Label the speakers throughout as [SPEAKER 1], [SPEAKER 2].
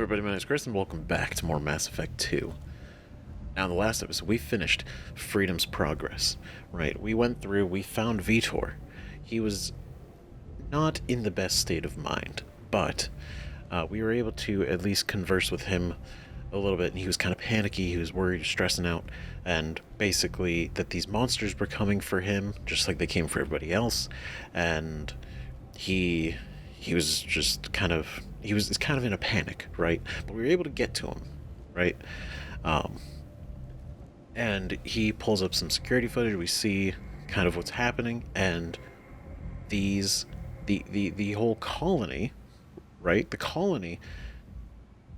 [SPEAKER 1] everybody, my name is Chris, and welcome back to more Mass Effect 2. Now, in the last episode, we finished Freedom's Progress, right? We went through, we found Vitor. He was not in the best state of mind, but we were able to at least converse with him a little bit, and he was kind of panicky, he was worried, stressing out, and basically that these monsters were coming for him, just like they came for everybody else, and he was just kind of in a panic, right? But we were able to get to him, right? And he pulls up some security footage. We see kind of what's happening, and the whole colony, right? The colony,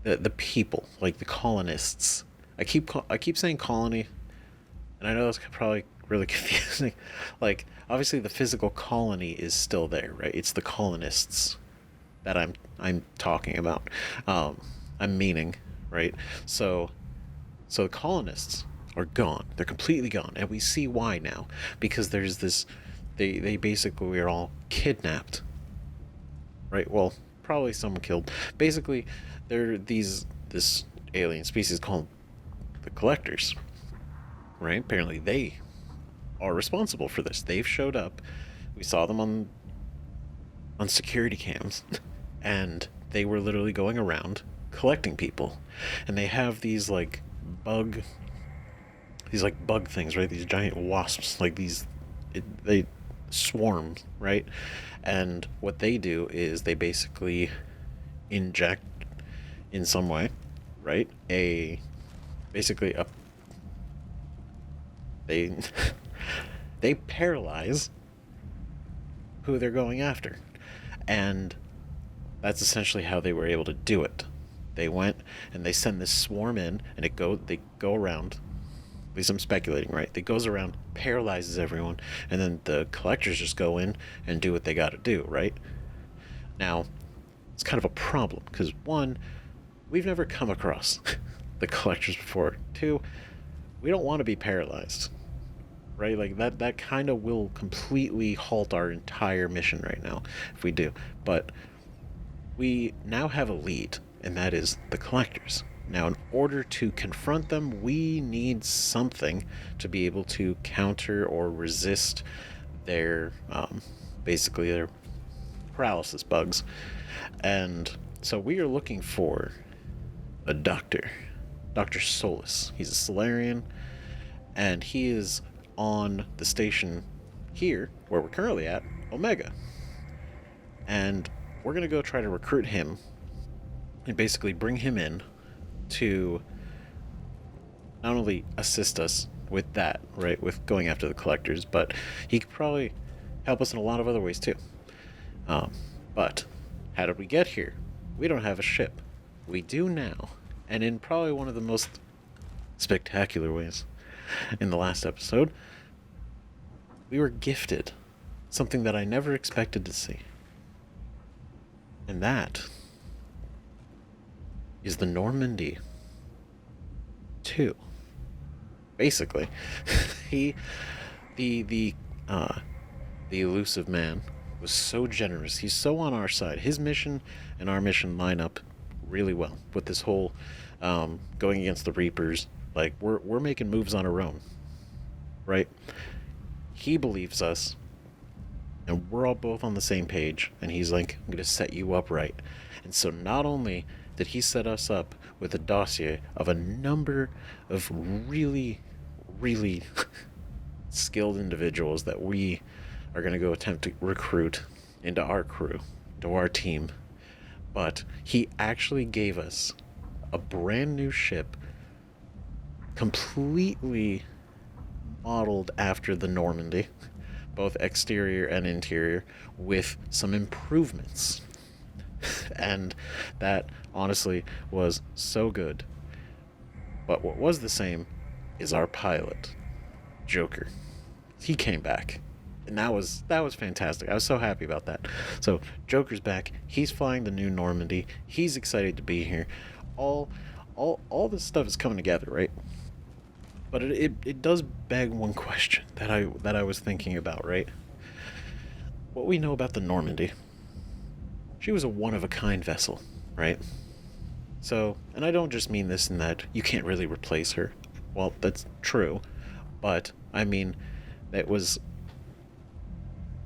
[SPEAKER 1] the people, like the colonists. I keep saying colony, and I know that's probably really confusing. Like, obviously the physical colony is still there, right? It's the colonists that I'm talking about. I'm meaning, right? So the colonists are gone. They're completely gone, and we see why now. Because there's this, they basically are all kidnapped, right? Well, probably someone killed. Basically, they're this alien species called the Collectors, right? Apparently they are responsible for this. They've showed up. We saw them on security cams, and they were literally going around collecting people. And they have these bug things, right? These giant wasps, they swarm, right? And what they do is they basically inject in some way, right? They they paralyze who they're going after. And that's essentially how they were able to do it. They went and they send this swarm in, and they go around. At least I'm speculating, right? It goes around, paralyzes everyone, and then the Collectors just go in and do what they got to do, right? Now, it's kind of a problem because, one, we've never come across the Collectors before. Two, we don't want to be paralyzed, right? Like that kind of will completely halt our entire mission right now if we do. But we now have a lead, and that is the Collectors. Now, in order to confront them, we need something to be able to counter or resist their, basically their paralysis bugs. And so we are looking for a doctor, Dr. Solus. He's a Solarian, and he is on the station here, where we're currently at, Omega. And we're going to go try to recruit him and basically bring him in to not only assist us with that, right, with going after the Collectors, but he could probably help us in a lot of other ways too. But how did we get here? We don't have a ship. We do now, and in probably one of the most spectacular ways in the last episode, we were gifted something that I never expected to see. And that is the Normandy 2. Basically, the elusive man was so generous. He's so on our side. His mission and our mission line up really well with this whole going against the Reapers. Like, we're making moves on our own, right? He believes us, and we're all both on the same page, and he's like, I'm going to set you up right. And so not only did he set us up with a dossier of a number of really, really skilled individuals that we are going to go attempt to recruit into our crew, into our team, but he actually gave us a brand new ship completely modeled after the Normandy, both exterior and interior, with some improvements. And that honestly was so good. But what was the same is our pilot, Joker. He came back, and that was fantastic. I was so happy about that. So Joker's back. He's flying the new Normandy. He's excited to be here. All this stuff is coming together, right? But it does beg one question that I was thinking about, right? What we know about the Normandy. She was a one-of-a-kind vessel, right? So, and I don't just mean this in that you can't really replace her. Well, that's true, but I mean, that was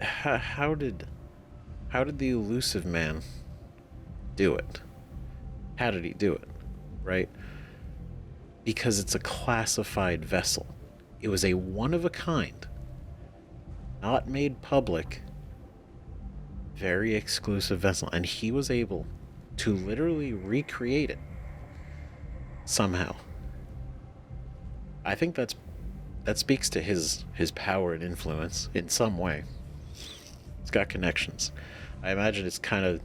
[SPEAKER 1] how did the elusive man do it? How did he do it? Right? Because it's a classified vessel. It was a one of a kind, not made public, very exclusive vessel, and he was able to literally recreate it somehow. I think that speaks to his power and influence in some way. It's got connections. I imagine it's kind of.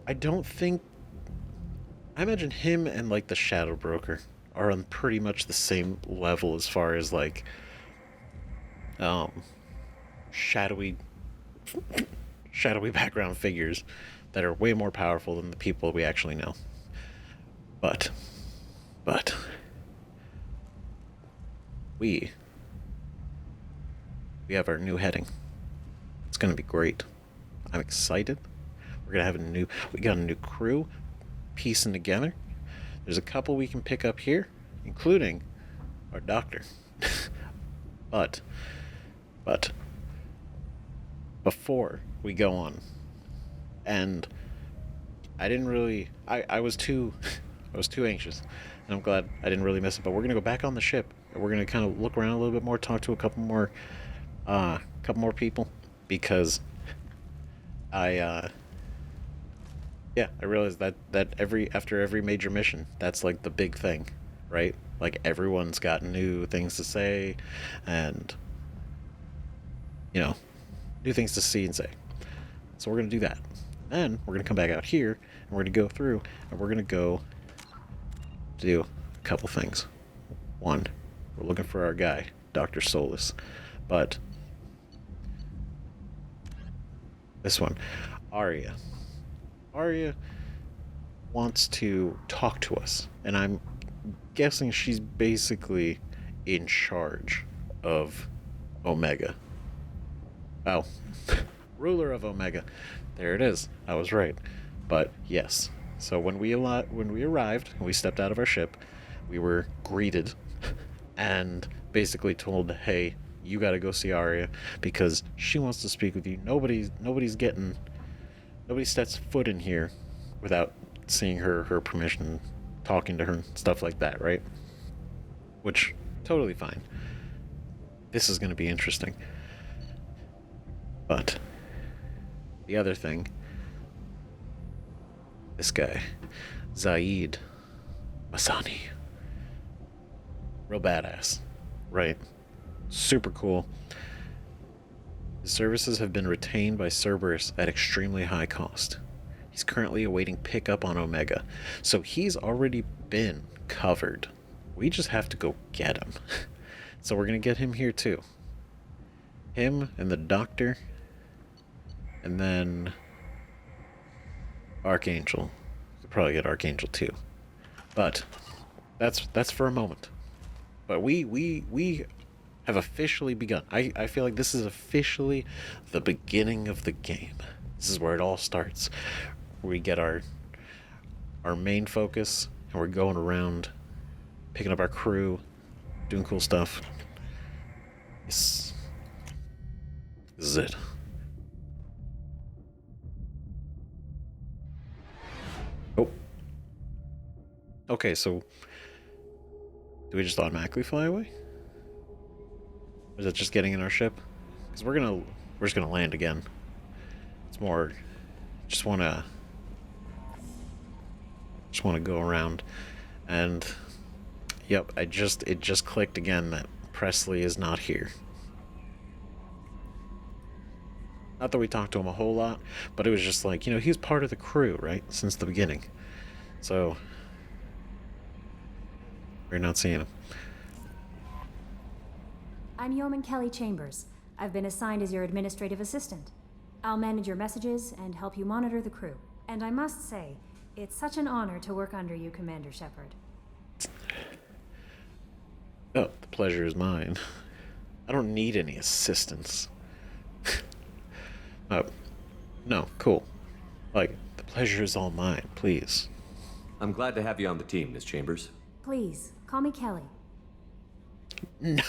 [SPEAKER 1] I don't think. I imagine him and like the Shadow Broker are on pretty much the same level as far as like shadowy shadowy background figures that are way more powerful than the people we actually know. But we have our new heading. It's gonna be great. I'm excited. We got a new crew piecing together. There's a couple we can pick up here, including our doctor. but before we go on, and I was too anxious, and I'm glad I didn't really miss it, but we're gonna go back on the ship and we're gonna kind of look around a little bit more, talk to a couple more people, because I I realized that after every major mission, that's like the big thing, right? Like everyone's got new things to say, and new things to see and say. So we're gonna do that. Then we're gonna come back out here and we're gonna go through and we're gonna go do a couple things. One, we're looking for our guy, Dr. Solus, but this one, Arya wants to talk to us, and I'm guessing she's basically in charge of Omega. Oh, ruler of Omega. There it is. I was right. But yes. So when we arrived and we stepped out of our ship, we were greeted and basically told, "Hey, you got to go see Arya because she wants to speak with you. Nobody sets foot in here without seeing her permission, talking to her, stuff like that, right?" Which, totally fine. This is going to be interesting. But the other thing, this guy, Zaid Masani, real badass, right? Super cool. His services have been retained by Cerberus at extremely high cost. He's currently awaiting pickup on Omega, so he's already been covered. We just have to go get him. So we're gonna get him here too. Him and the Doctor, and then Archangel. We'll probably get Archangel too, but that's for a moment. But we have officially begun. I feel like this is officially the beginning of the game. This is where it all starts. We get our main focus, and we're going around, picking up our crew, doing cool stuff. This is it. Oh. Okay, so do we just automatically fly away? Or is it just getting in our ship? Because we're just gonna land again. It's more, just wanna go around, and yep, it just clicked again that Presley is not here. Not that we talked to him a whole lot, but it was just like, he was part of the crew, right, since the beginning. So we're not seeing him.
[SPEAKER 2] I'm Yeoman Kelly Chambers. I've been assigned as your administrative assistant. I'll manage your messages and help you monitor the crew. And I must say, it's such an honor to work under you, Commander Shepard.
[SPEAKER 1] Oh, the pleasure is mine. I don't need any assistance. Oh, no, cool. Like, the Pleasure is all mine, please.
[SPEAKER 3] I'm glad to have you on the team, Miss Chambers.
[SPEAKER 2] Please, call me Kelly.
[SPEAKER 1] No.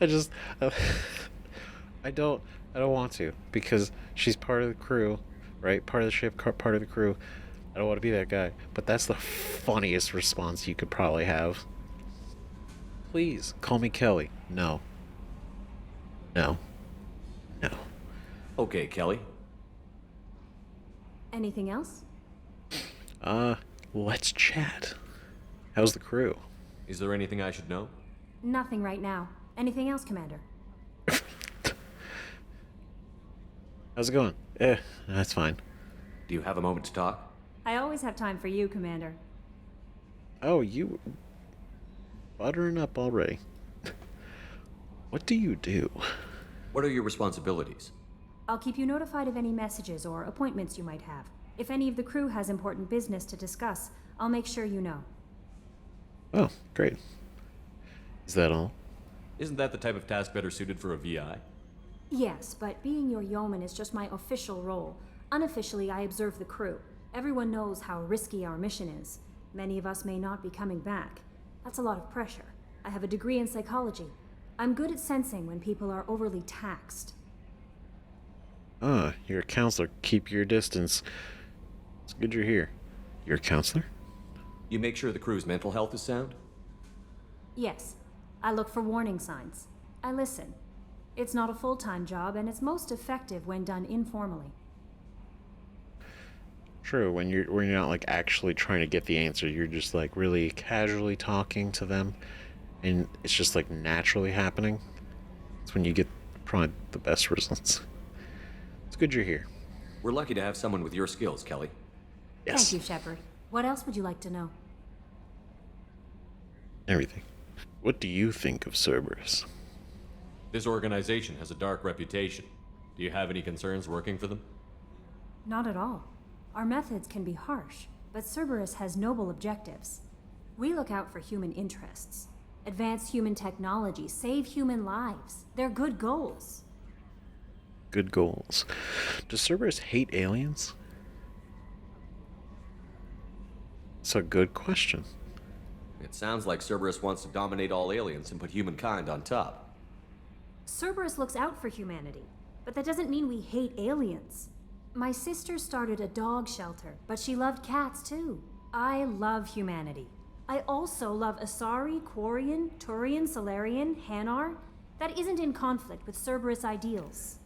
[SPEAKER 1] I just... I don't want to, because she's part of the crew, right? Part of the ship, part of the crew. I don't want to be that guy. But that's the funniest response you could probably have. Please, call me Kelly. No. No. No.
[SPEAKER 3] Okay, Kelly.
[SPEAKER 2] Anything else?
[SPEAKER 1] Let's chat. How's the crew?
[SPEAKER 3] Is there anything I should know?
[SPEAKER 2] Nothing right now. Anything else, Commander?
[SPEAKER 1] How's it going? That's fine.
[SPEAKER 3] Do you have a moment to talk?
[SPEAKER 2] I always have time for you, Commander.
[SPEAKER 1] Oh, you... buttering up already. What do you do?
[SPEAKER 3] What are your responsibilities?
[SPEAKER 2] I'll keep you notified of any messages or appointments you might have. If any of the crew has important business to discuss, I'll make sure you know.
[SPEAKER 1] Oh, great. Is that all?
[SPEAKER 3] Isn't that the type of task better suited for a VI?
[SPEAKER 2] Yes, but being your yeoman is just my official role. Unofficially, I observe the crew. Everyone knows how risky our mission is. Many of us may not be coming back. That's a lot of pressure. I have a degree in psychology. I'm good at sensing when people are overly taxed.
[SPEAKER 1] You're a counselor. Keep your distance. It's good you're here. You're a counselor?
[SPEAKER 3] You make sure the crew's mental health is sound?
[SPEAKER 2] Yes, I look for warning signs. I listen. It's not a full-time job, and it's most effective when done informally.
[SPEAKER 1] True, when you're not like actually trying to get the answer, you're just like really casually talking to them, and it's just like naturally happening. It's when you get probably the best results. It's good you're here.
[SPEAKER 3] We're lucky to have someone with your skills, Kelly.
[SPEAKER 1] Yes.
[SPEAKER 2] Thank you, Shepard. What else would you like to know?
[SPEAKER 1] Everything. What do you think of Cerberus?
[SPEAKER 3] This organization has a dark reputation. Do you have any concerns working for them?
[SPEAKER 2] Not at all. Our methods can be harsh, but Cerberus has noble objectives. We look out for human interests, advance human technology, save human lives. They're good goals.
[SPEAKER 1] Good goals. Does Cerberus hate aliens? It's a good question.
[SPEAKER 3] It sounds like Cerberus wants to dominate all aliens and put humankind on top.
[SPEAKER 2] Cerberus looks out for humanity, but that doesn't mean we hate aliens. My sister started a dog shelter, but she loved cats too. I love humanity. I also love Asari, Quarian, Turian, Solarian, Hanar. That isn't in conflict with Cerberus ideals.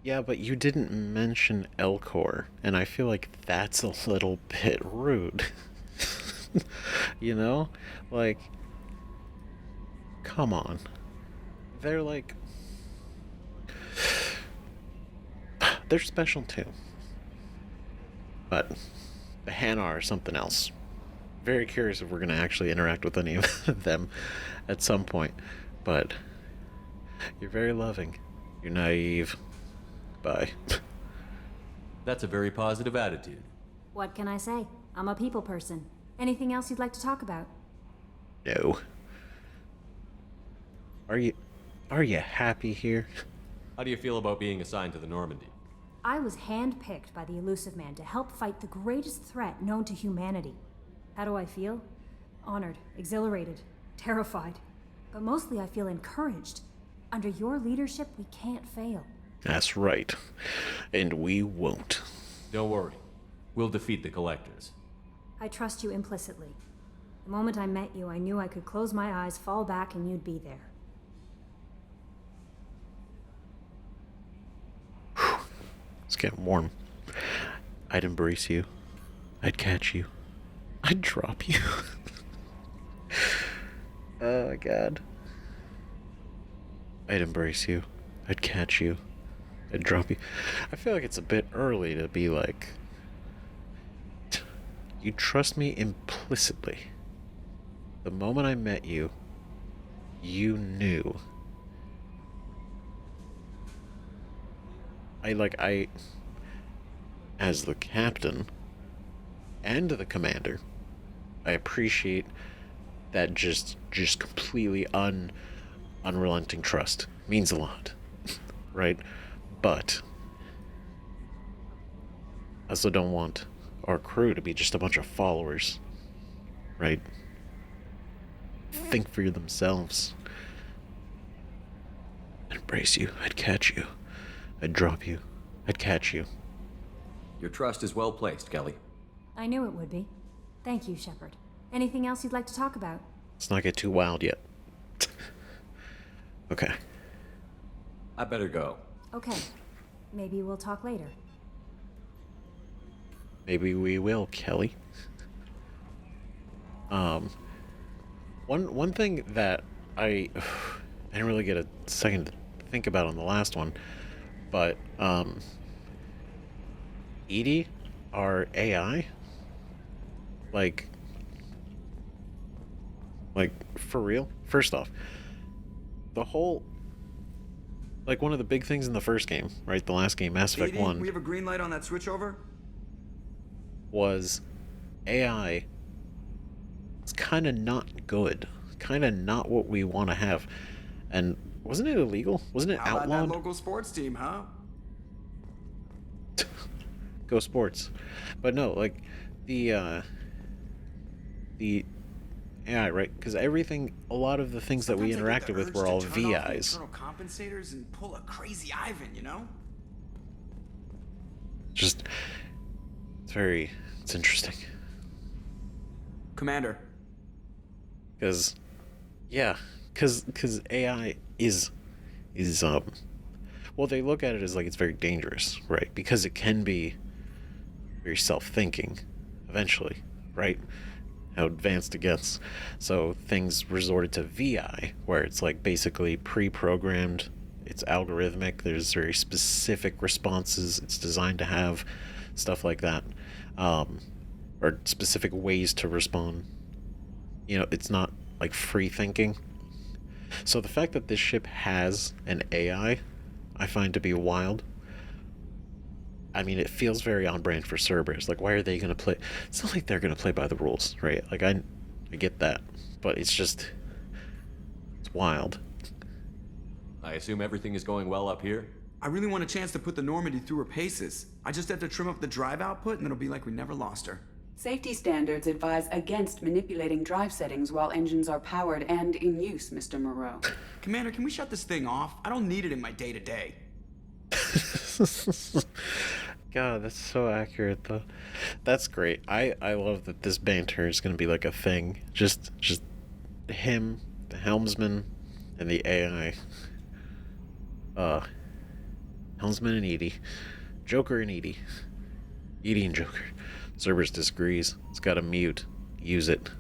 [SPEAKER 1] Yeah, but you didn't mention Elcor, and I feel like that's a little bit rude. You know? Like, come on. They're like... they're special too. But the Hanar are something else. Very curious if we're going to actually interact with any of them at some point. But you're very loving. You're naive. Bye.
[SPEAKER 3] That's a very positive attitude.
[SPEAKER 2] What can I say? I'm a people person. Anything else you'd like to talk about?
[SPEAKER 1] No. Are you happy here?
[SPEAKER 3] How do you feel about being assigned to the Normandy?
[SPEAKER 2] I was handpicked by the Elusive Man to help fight the greatest threat known to humanity. How do I feel? Honored, exhilarated, terrified. But mostly I feel encouraged. Under your leadership, we can't fail.
[SPEAKER 1] That's right. And we won't.
[SPEAKER 3] Don't worry. We'll defeat the Collectors.
[SPEAKER 2] I trust you implicitly. The moment I met you, I knew I could close my eyes, fall back, and you'd be there.
[SPEAKER 1] It's getting warm. I'd embrace you. I'd catch you. I'd drop you. Oh my god. I'd embrace you. I'd catch you. I'd drop you. I feel like it's a bit early to be like... You trust me implicitly. The moment I met you, you knew. As the captain and the commander, I appreciate that just completely unrelenting trust. Means a lot, right? But I also don't want our crew to be just a bunch of followers, right? Think for themselves. I'd embrace you. I'd catch you. I'd drop you. I'd catch you.
[SPEAKER 3] Your trust is well placed, Kelly.
[SPEAKER 2] I knew it would be. Thank you, Shepard. Anything else you'd like to talk about?
[SPEAKER 1] Let's not get too wild yet. Okay.
[SPEAKER 3] I better go.
[SPEAKER 2] Okay. Maybe we'll talk later.
[SPEAKER 1] Maybe we will, Kelly. One thing that I didn't really get a second to think about on the last one, but Edie, our AI, like for real. First off, the whole, like, one of the big things in the first game, right? The last game, Mass Effect 1.
[SPEAKER 4] We have a green light on that switchover?
[SPEAKER 1] Was AI. It's kind of not good. Kind of not what we want to have. And wasn't it illegal? Wasn't it
[SPEAKER 4] How about
[SPEAKER 1] outlawed?
[SPEAKER 4] that local sports team, huh?
[SPEAKER 1] Go sports. But no, like the AI, right? Because everything, a lot of the things that we
[SPEAKER 4] Sometimes I get
[SPEAKER 1] interacted
[SPEAKER 4] the
[SPEAKER 1] with
[SPEAKER 4] urge
[SPEAKER 1] were
[SPEAKER 4] to
[SPEAKER 1] all
[SPEAKER 4] turn off the
[SPEAKER 1] VIs.
[SPEAKER 4] internal compensators and pull a crazy Ivan, you know?
[SPEAKER 1] Just, it's interesting.
[SPEAKER 4] Commander.
[SPEAKER 1] Because AI is well, they look at it as like it's very dangerous, right? Because it can be very self-thinking eventually, right? How advanced it gets. So things resorted to VI, where it's like basically pre-programmed, it's algorithmic, there's very specific responses it's designed to have, stuff like that, or specific ways to respond. You know, it's not like free thinking. So the fact that this ship has an AI, I find to be wild. I mean, it feels very on brand for Cerberus. Like, why are they going to play? It's not like they're going to play by the rules, right? Like, I get that. But it's just, it's wild.
[SPEAKER 3] I assume everything is going well up here?
[SPEAKER 4] I really want a chance to put the Normandy through her paces. I just have to trim up the drive output and it'll be like we never lost her.
[SPEAKER 5] Safety standards advise against manipulating drive settings while engines are powered and in use, Mr. Moreau.
[SPEAKER 4] Commander, can we shut this thing off? I don't need it in my day-to-day.
[SPEAKER 1] God, that's so accurate, though. That's great. I love that this banter is going to be like a thing. Just him, the helmsman, and the AI. Helmsman and Edie. Joker and Edie. Edie and Joker. Cerberus disagrees. It's got to mute. Use it.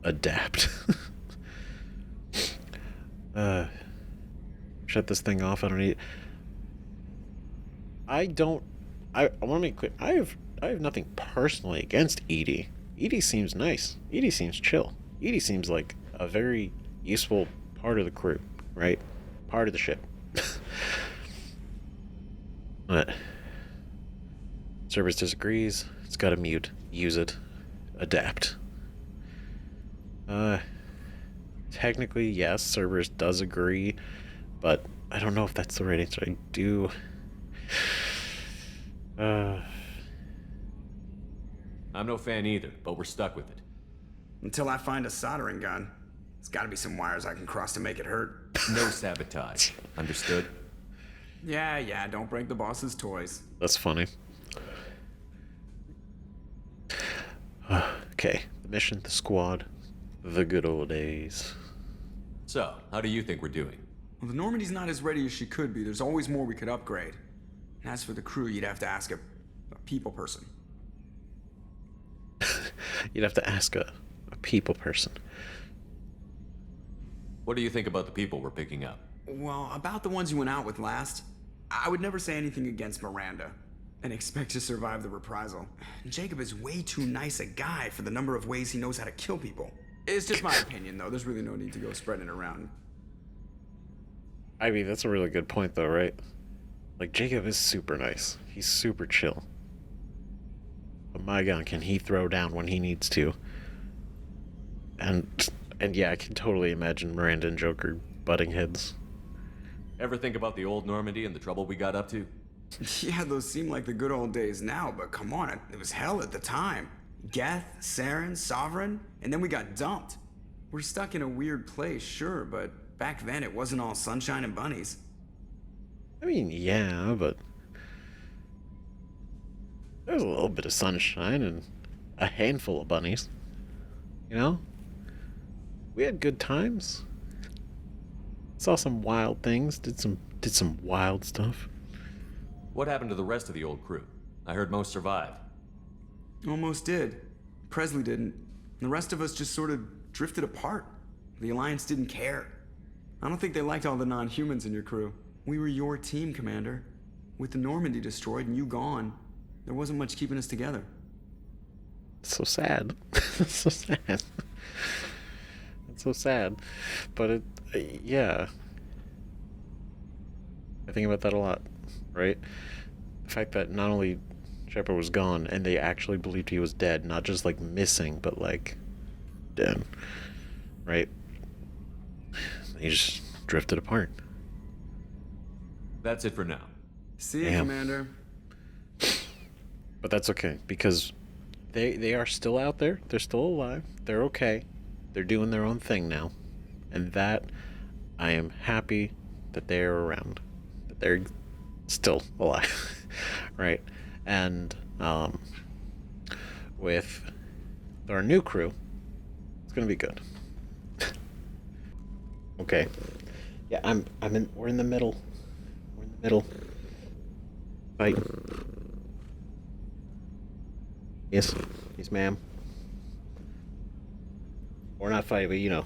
[SPEAKER 1] Adapt. Shut this thing off. I don't need... I want to make clear. I have nothing personally against Edie. Edie seems nice. Edie seems chill. Edie seems like a very useful part of the crew, right? Part of the ship. But Cerberus disagrees. It's got to mute. Use it. Adapt. Technically, yes, Cerberus does agree, but I don't know if that's the right answer. I do.
[SPEAKER 3] I'm no fan either, but we're stuck with it.
[SPEAKER 4] Until I find a soldering gun. There's gotta be some wires I can cross to make it hurt.
[SPEAKER 3] No sabotage. Understood?
[SPEAKER 4] Yeah, don't break the boss's toys.
[SPEAKER 1] That's funny. Okay, the mission, the squad, the good old days.
[SPEAKER 3] So, how do you think we're doing?
[SPEAKER 4] Well, the Normandy's not as ready as she could be. There's always more we could upgrade. And as for the crew, you'd have to ask a people person.
[SPEAKER 1] You'd have to ask a people person.
[SPEAKER 3] What do you think about the people we're picking up?
[SPEAKER 4] Well, about the ones you went out with last, I would never say anything against Miranda and expect to survive the reprisal. Jacob is way too nice a guy for the number of ways he knows how to kill people. It's just my opinion, though. There's really no need to go spreading it around.
[SPEAKER 1] I mean, that's a really good point, though, right? Like, Jacob is super nice. He's super chill. But my God, can he throw down when he needs to? And yeah, I can totally imagine Miranda and Joker butting heads.
[SPEAKER 3] Ever think about the old Normandy and the trouble we got up to?
[SPEAKER 4] Yeah, those seem like the good old days now, but come on, it was hell at the time. Geth, Saren, Sovereign, and then we got dumped. We're stuck in a weird place, sure, but back then it wasn't all sunshine and bunnies.
[SPEAKER 1] I mean, yeah, but there's a little bit of sunshine and a handful of bunnies. You know? We had good times. Saw some wild things, did some wild stuff.
[SPEAKER 3] What happened to the rest of the old crew? I heard most survived.
[SPEAKER 4] Almost did. Presley didn't. The rest of us just sort of drifted apart. The Alliance didn't care. I don't think they liked all the non-humans in your crew. We were your team, Commander. With the Normandy destroyed and you gone, there wasn't much keeping us together.
[SPEAKER 1] It's so sad. It's so sad. It's so sad. But yeah. I think about that a lot, right? The fact that not only Shepard was gone, and they actually believed he was dead, not just like missing, but like dead, right? They just drifted apart.
[SPEAKER 3] That's it for now.
[SPEAKER 4] See you,
[SPEAKER 1] Damn.
[SPEAKER 4] Commander.
[SPEAKER 1] But that's okay, because they are still out there. They're still alive. They're okay. They're doing their own thing now. And that, I am happy that they're around. That they're still alive. Right? And with our new crew, it's gonna be good. Okay. Yeah, we're in the middle. We're in the middle. Fight. Yes, ma'am. We're not fighting, but you know,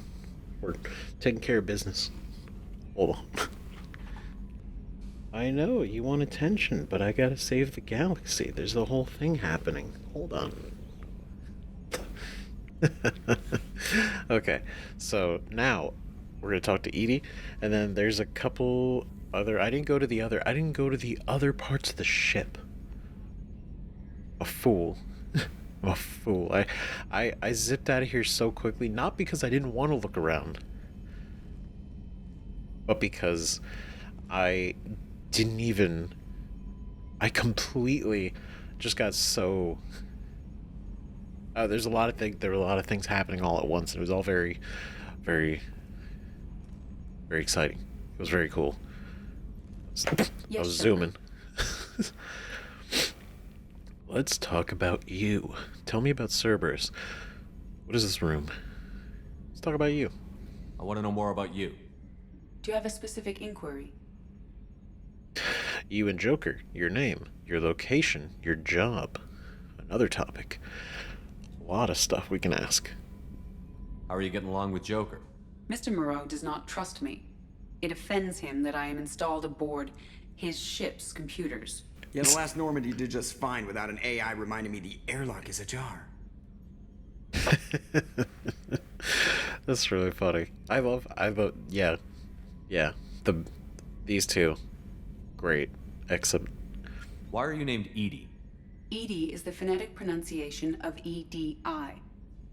[SPEAKER 1] we're taking care of business. Hold on. I know, you want attention, but I gotta save the galaxy. There's the whole thing happening. Hold on. Okay, so now we're gonna talk to Edie, and then there's a couple other. I didn't go to the other parts of the ship. A fool. I'm a fool. I zipped out of here so quickly, not because I didn't want to look around, but because I completely just got so. There were a lot of things happening all at once, and it was all very, very, very exciting. It was very cool. I was zooming. Let's talk about you. Tell me about Cerberus. What is this room? Let's talk about you.
[SPEAKER 3] I want to know more about you.
[SPEAKER 5] Do you have a specific inquiry?
[SPEAKER 1] You and Joker, your name, your location, your job. Another topic. A lot of stuff we can ask.
[SPEAKER 3] How are you getting along with Joker?
[SPEAKER 5] Mr. Moreau does not trust me. It offends him that I am installed aboard his ship's computers.
[SPEAKER 4] Yeah, the last Normandy did just fine without an AI reminding me the airlock is ajar.
[SPEAKER 1] That's really funny. Yeah. These two, great. Except,
[SPEAKER 3] Why are you named Edie?
[SPEAKER 5] EDI is the phonetic pronunciation of EDI.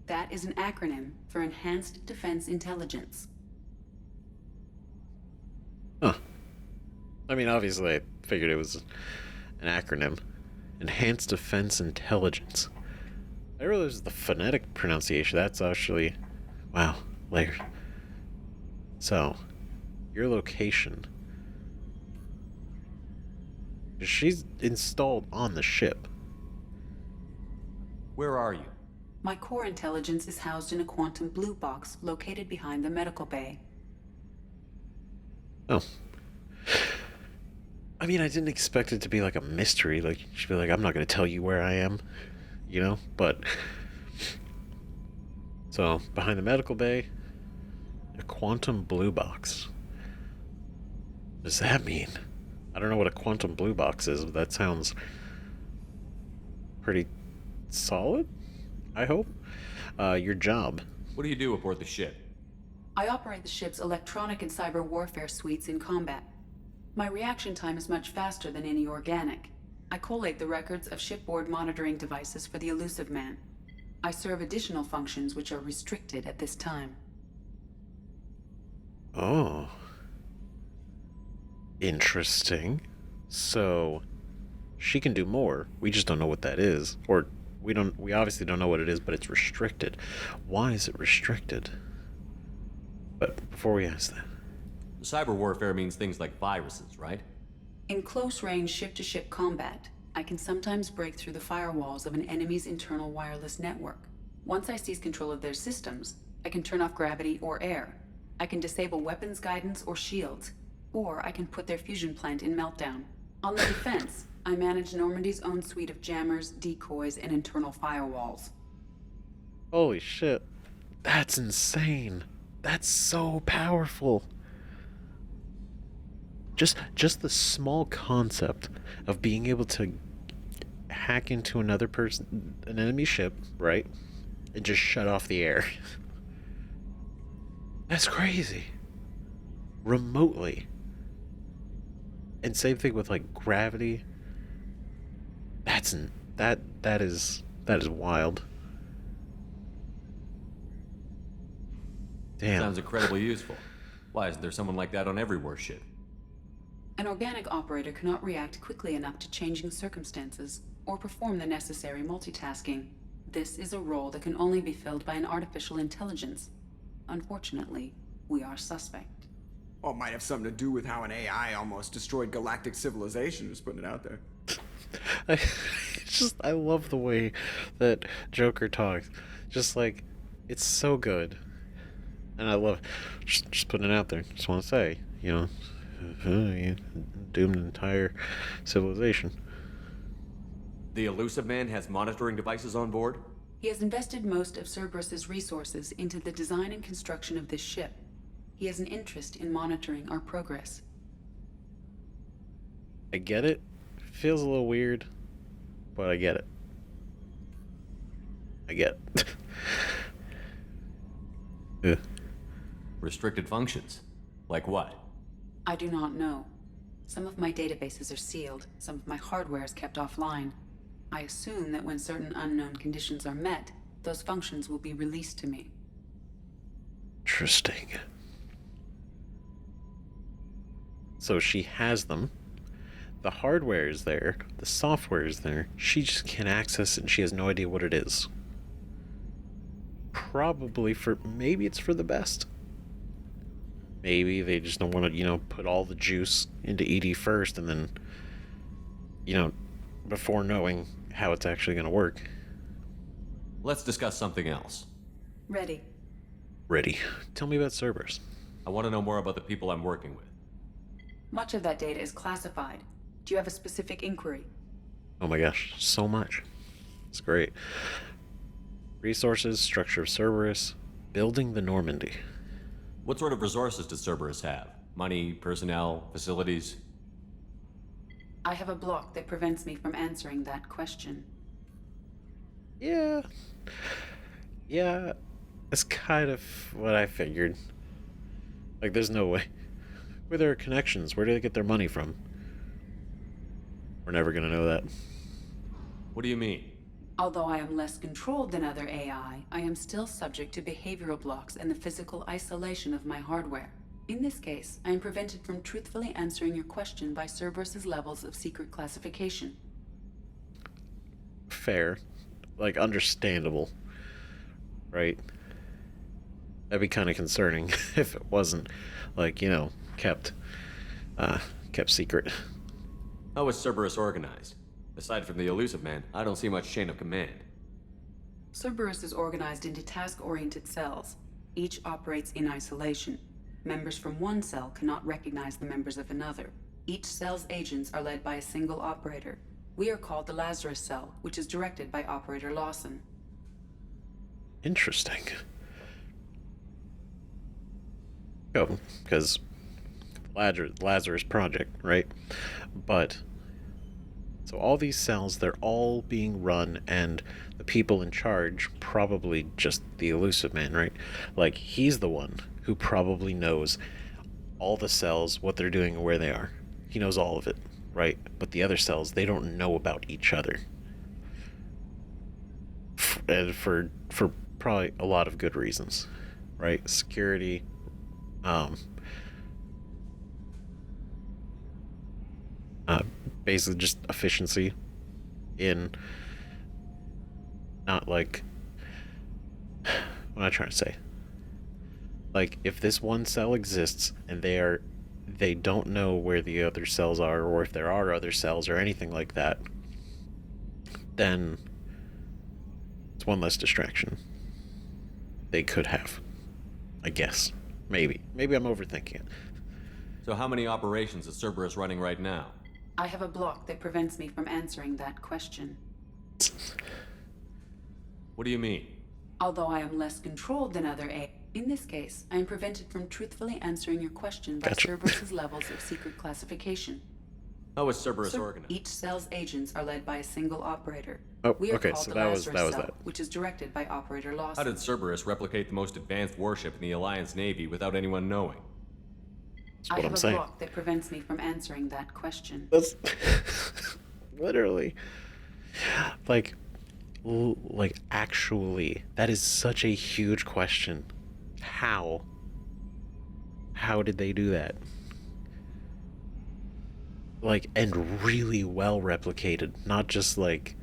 [SPEAKER 5] That is an acronym for Enhanced Defense Intelligence.
[SPEAKER 1] huh? I mean, obviously, I figured it was an acronym. Enhanced Defense Intelligence. I realized the phonetic pronunciation. That's actually, wow, layered. So, your location. She's installed on the ship.
[SPEAKER 3] Where are you?
[SPEAKER 5] My core intelligence is housed in a quantum blue box located behind the medical bay.
[SPEAKER 1] Oh. I mean, I didn't expect it to be like a mystery. Like, she'd be like, I'm not going to tell you where I am. You know? But. So, behind the medical bay, a quantum blue box. What does that mean? I don't know what a quantum blue box is, but that sounds pretty solid, I hope. Your job.
[SPEAKER 3] What do you do aboard the ship?
[SPEAKER 5] I operate the ship's electronic and cyber warfare suites in combat. My reaction time is much faster than any organic. I collate the records of shipboard monitoring devices for the elusive man. I serve additional functions which are restricted at this time.
[SPEAKER 1] Oh. Interesting. So, She can do more. We just don't know what that is. Or we obviously don't know what it is, but it's restricted. Why is it restricted? But before we ask that,
[SPEAKER 3] Cyber warfare means things like viruses, right?
[SPEAKER 5] In close-range ship-to-ship combat, I can sometimes break through the firewalls of an enemy's internal wireless network. Once I seize control of their systems, I can turn off gravity or air. I can disable weapons guidance or shields, or I can put their fusion plant in meltdown. On the defense, I manage Normandy's own suite of jammers, decoys, and internal firewalls.
[SPEAKER 1] holy shit, that's insane. That's so powerful. Just the small concept of being able to hack into an enemy ship, right, and just shut off the air. That's crazy. Remotely. And same thing with like gravity. That is wild. Damn.
[SPEAKER 3] Sounds incredibly useful. Why isn't there someone like that on every warship?
[SPEAKER 5] An organic operator cannot react quickly enough to changing circumstances or perform the necessary multitasking. This is a role that can only be filled by an artificial intelligence. Unfortunately, we are suspect.
[SPEAKER 4] Well, it might have something to do with how an AI almost destroyed galactic civilization, just putting it out there.
[SPEAKER 1] I love the way that Joker talks. Just like, it's so good. And I love, just putting it out there. Just want to say, you doomed an entire civilization.
[SPEAKER 3] The Elusive Man has monitoring devices on board?
[SPEAKER 5] He has invested most of Cerberus's resources into the design and construction of this ship. He has an interest in monitoring our progress.
[SPEAKER 1] I get it. Feels a little weird, but I get it. I get it. Ugh.
[SPEAKER 3] Restricted functions? Like what?
[SPEAKER 5] I do not know. Some of my databases are sealed, some of my hardware is kept offline. I assume that when certain unknown conditions are met, those functions will be released to me.
[SPEAKER 1] Interesting. So she has them. The hardware is there. The software is there. She just can't access it and she has no idea what it is. Maybe it's for the best. Maybe they just don't want to, put all the juice into ED first and then, before knowing how it's actually going to work.
[SPEAKER 3] Let's discuss something else.
[SPEAKER 5] Ready.
[SPEAKER 1] Ready. Tell me about Cerberus.
[SPEAKER 3] I want to know more about the people I'm working with.
[SPEAKER 5] Much of that data is classified. Do you have a specific inquiry?
[SPEAKER 1] Oh my gosh, so much. It's great. Resources, structure of Cerberus, building the Normandy.
[SPEAKER 3] What sort of resources does Cerberus have? Money, personnel, facilities?
[SPEAKER 5] I have a block that prevents me from answering that question.
[SPEAKER 1] Yeah, that's kind of what I figured. Like, there's no way. Where there are connections, where do they get their money from? We're never gonna know that.
[SPEAKER 3] What do you mean?
[SPEAKER 5] Although I am less controlled than other AI, I am still subject to behavioral blocks and the physical isolation of my hardware. In this case, I am prevented from truthfully answering your question by Cerberus's levels of secret classification.
[SPEAKER 1] Fair. Like, understandable. Right? That'd be kind of concerning if it wasn't, like, kept secret.
[SPEAKER 3] How is Cerberus organized? Aside from the Elusive Man, I don't see much chain of command.
[SPEAKER 5] Cerberus is organized into task-oriented cells. Each operates in isolation. Members from one cell cannot recognize the members of another. Each cell's agents are led by a single operator. We are called the Lazarus Cell, which is directed by Operator Lawson.
[SPEAKER 1] Interesting. Oh, because Lazarus Project, right? But so all these cells, they're all being run, and the people in charge, probably just the Elusive Man, right? Like, he's the one who probably knows all the cells, what they're doing, and where they are. He knows all of it, right? But the other cells, they don't know about each other. And for probably a lot of good reasons, right? Security, basically just efficiency in not like what am I trying to say? Like if this one cell exists and they don't know where the other cells are or if there are other cells or anything like that, then it's one less distraction they could have. I guess. Maybe. Maybe I'm overthinking it.
[SPEAKER 3] So how many operations is Cerberus running right now?
[SPEAKER 5] I have a block that prevents me from answering that question.
[SPEAKER 3] What do you mean?
[SPEAKER 5] Although I am less controlled than other A, in this case, I am prevented from truthfully answering your question by
[SPEAKER 1] Gotcha.
[SPEAKER 5] Cerberus's levels of secret classification.
[SPEAKER 3] How is Cerberus organized?
[SPEAKER 5] Each cell's agents are led by a single operator.
[SPEAKER 1] Oh,
[SPEAKER 5] We are
[SPEAKER 1] okay,
[SPEAKER 5] called
[SPEAKER 1] so
[SPEAKER 5] the
[SPEAKER 1] that was
[SPEAKER 5] Lazarus
[SPEAKER 1] that.
[SPEAKER 5] cell, which is directed by Operator Lawson.
[SPEAKER 3] How did Cerberus replicate the most advanced warship in the Alliance Navy without anyone knowing?
[SPEAKER 1] That's
[SPEAKER 5] I
[SPEAKER 1] what
[SPEAKER 5] have
[SPEAKER 1] I'm
[SPEAKER 5] a
[SPEAKER 1] saying.
[SPEAKER 5] block that prevents me from answering that question.
[SPEAKER 1] That's literally like like actually that is such a huge question. How did they do that? Like, and really well replicated, not just like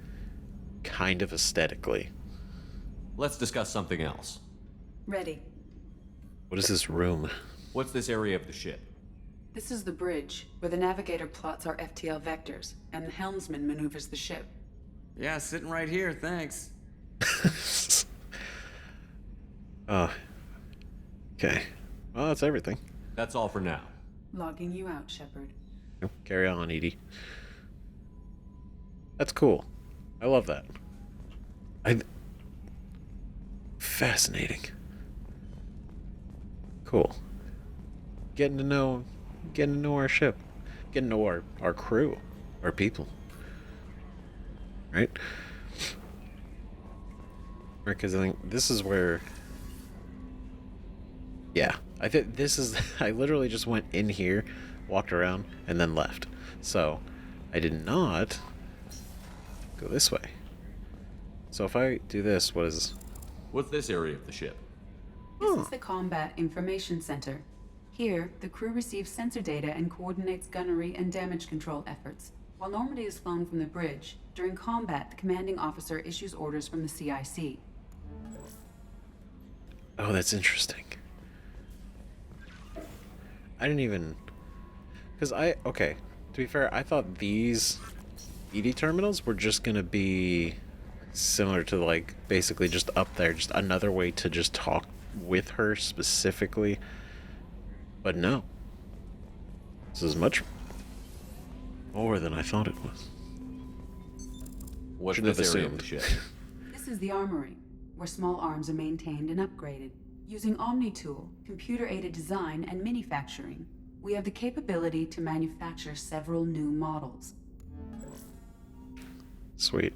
[SPEAKER 1] kind of aesthetically.
[SPEAKER 3] Let's discuss something else.
[SPEAKER 5] Ready.
[SPEAKER 1] What is this room?
[SPEAKER 3] What's this area of the ship?
[SPEAKER 5] This is the bridge, where the navigator plots our FTL vectors, and the helmsman maneuvers the ship.
[SPEAKER 4] Yeah, sitting right here, thanks.
[SPEAKER 1] Oh. Okay. Well, that's everything.
[SPEAKER 3] That's all for now.
[SPEAKER 5] Logging you out, Shepard.
[SPEAKER 1] Carry on, Edie. That's cool. I love that. Fascinating. Cool. Getting to know our ship. Getting to know our crew. Our people. Right? Because I think this is where... Yeah. I think this is... I literally just went in here, walked around, and then left. So, I did not go this way. So if I do this, what is...
[SPEAKER 3] What's this area of the ship?
[SPEAKER 5] This is the Combat Information Center. Here, the crew receives sensor data and coordinates gunnery and damage control efforts. While Normandy is flown from the bridge, during combat, the commanding officer issues orders from the CIC.
[SPEAKER 1] Oh, that's interesting. I didn't even... Because okay, to be fair, I thought these ED terminals were just going to be similar to, like, basically just up there, just another way to just talk with her specifically. But no. This is much more than I thought it was.
[SPEAKER 3] What's
[SPEAKER 1] Shouldn't
[SPEAKER 3] this
[SPEAKER 1] have
[SPEAKER 3] area of the
[SPEAKER 1] assumed.
[SPEAKER 3] ship?
[SPEAKER 5] This is the armory, where small arms are maintained and upgraded. Using Omni-Tool, computer-aided design, and manufacturing, we have the capability to manufacture several new models.
[SPEAKER 1] Sweet.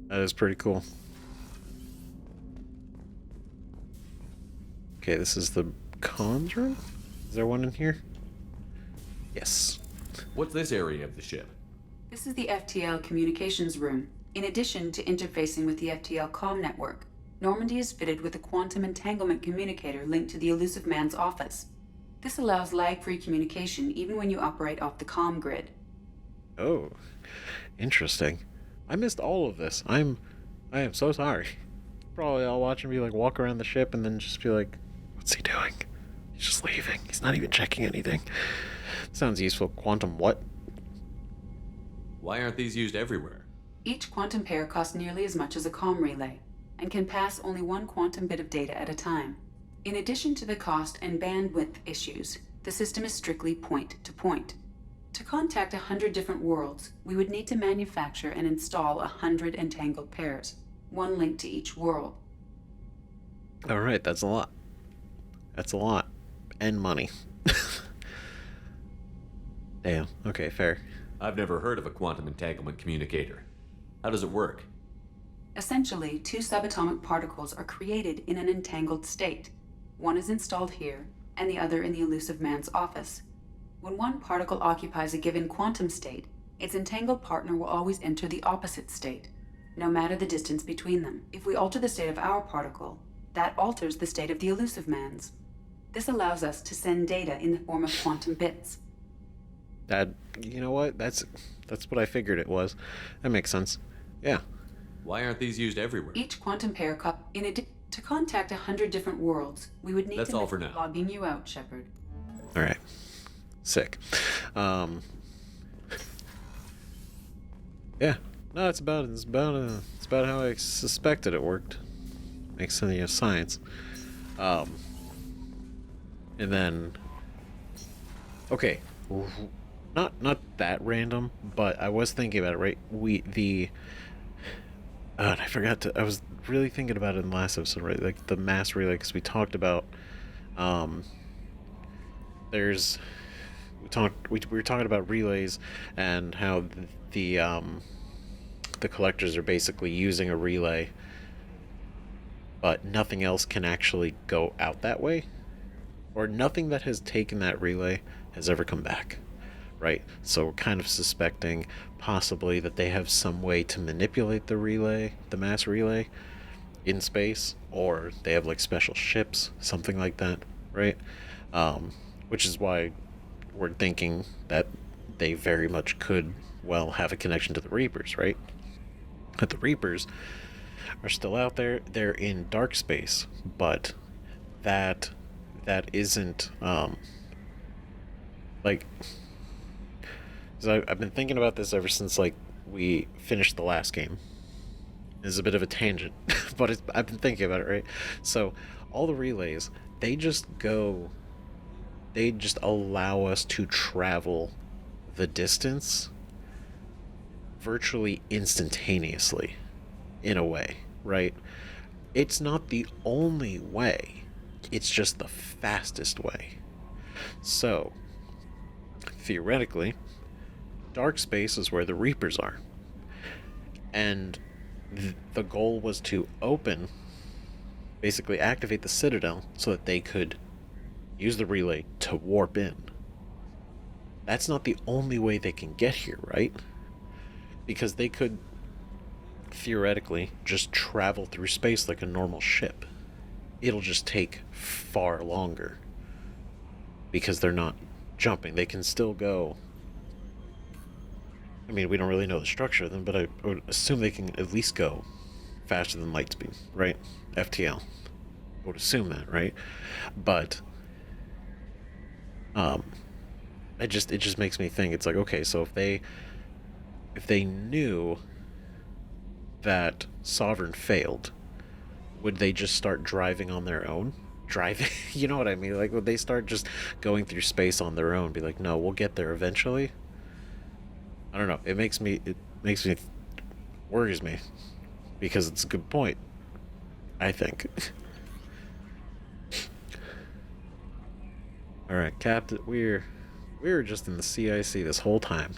[SPEAKER 1] That is pretty cool. Okay, this is the comms room? Is there one in here? Yes.
[SPEAKER 3] What's this area of the ship?
[SPEAKER 5] This is the FTL communications room. In addition to interfacing with the FTL comm network, Normandy is fitted with a quantum entanglement communicator linked to the Elusive Man's office. This allows lag-free communication even when you operate off the comm grid.
[SPEAKER 1] Oh, interesting. I missed all of this. I am so sorry. Probably I'll watch him be like walk around the ship and then just be like, what's he doing? He's just leaving. He's not even checking anything. Sounds useful. Quantum what?
[SPEAKER 3] Why aren't these used everywhere?
[SPEAKER 5] Each quantum pair costs nearly as much as a comm relay, and can pass only one quantum bit of data at a time. In addition to the cost and bandwidth issues, the system is strictly point-to-point. To contact 100 different worlds, we would need to manufacture and install 100 entangled pairs, one linked to each world.
[SPEAKER 1] Alright, that's a lot. That's a lot. And money. Damn. Okay, fair.
[SPEAKER 3] I've never heard of a quantum entanglement communicator. How does it work?
[SPEAKER 5] Essentially, two subatomic particles are created in an entangled state. One is installed here, and the other in the Elusive Man's office. When one particle occupies a given quantum state, its entangled partner will always enter the opposite state, no matter the distance between them. If we alter the state of our particle, that alters the state of the Elusive Man's. This allows us to send data in the form of quantum bits.
[SPEAKER 1] That, you know what? That's what I figured it was. That makes sense. Yeah.
[SPEAKER 3] Why aren't these used everywhere?
[SPEAKER 5] Each quantum pair to contact 100 different worlds, we would need
[SPEAKER 3] That's
[SPEAKER 5] to
[SPEAKER 3] all
[SPEAKER 5] make
[SPEAKER 3] for now.
[SPEAKER 5] logging you out, Shepard.
[SPEAKER 1] All right. Sick. Yeah. No, it's about how I suspected it worked. Makes sense, you know, science. And then, okay, not that random, but I was thinking about it. Right, and I forgot to. I was really thinking about it in the last episode, right? Like the mass relay, because we talked about, there's, we were talking about relays and how the collectors are basically using a relay, but nothing else can actually go out that way, or nothing that has taken that relay has ever come back, right? So we're kind of suspecting possibly that they have some way to manipulate the relay, the mass relay, in space, or they have like special ships, something like that, right? Which is why we're thinking that they very much could, well, have a connection to the Reapers, right? But the Reapers are still out there. They're in dark space, but that isn't like. So I've been thinking about this ever since like we finished the last game. It's a bit of a tangent, but I've been thinking about it, right? So all the relays, they just allow us to travel the distance virtually instantaneously, in a way, right? It's not the only way, it's just the fastest way. So theoretically, dark space is where the Reapers are, and the goal was to basically activate the Citadel so that they could use the relay to warp in. That's not the only way they can get here, right? Because they could theoretically just travel through space like a normal ship. It'll just take far longer because they're not jumping. They can still go. I mean, we don't really know the structure of them, but I would assume they can at least go faster than light speed, right? FTL. I would assume that, right? But it just makes me think. It's like, okay, so if they knew that Sovereign failed, would they just start driving on their own? Driving, you know what I mean? Like, would they start just going through space on their own? Be like, no, we'll get there eventually. I don't know. It worries me because it's a good point, I think. All right, Captain. We're just in the CIC this whole time.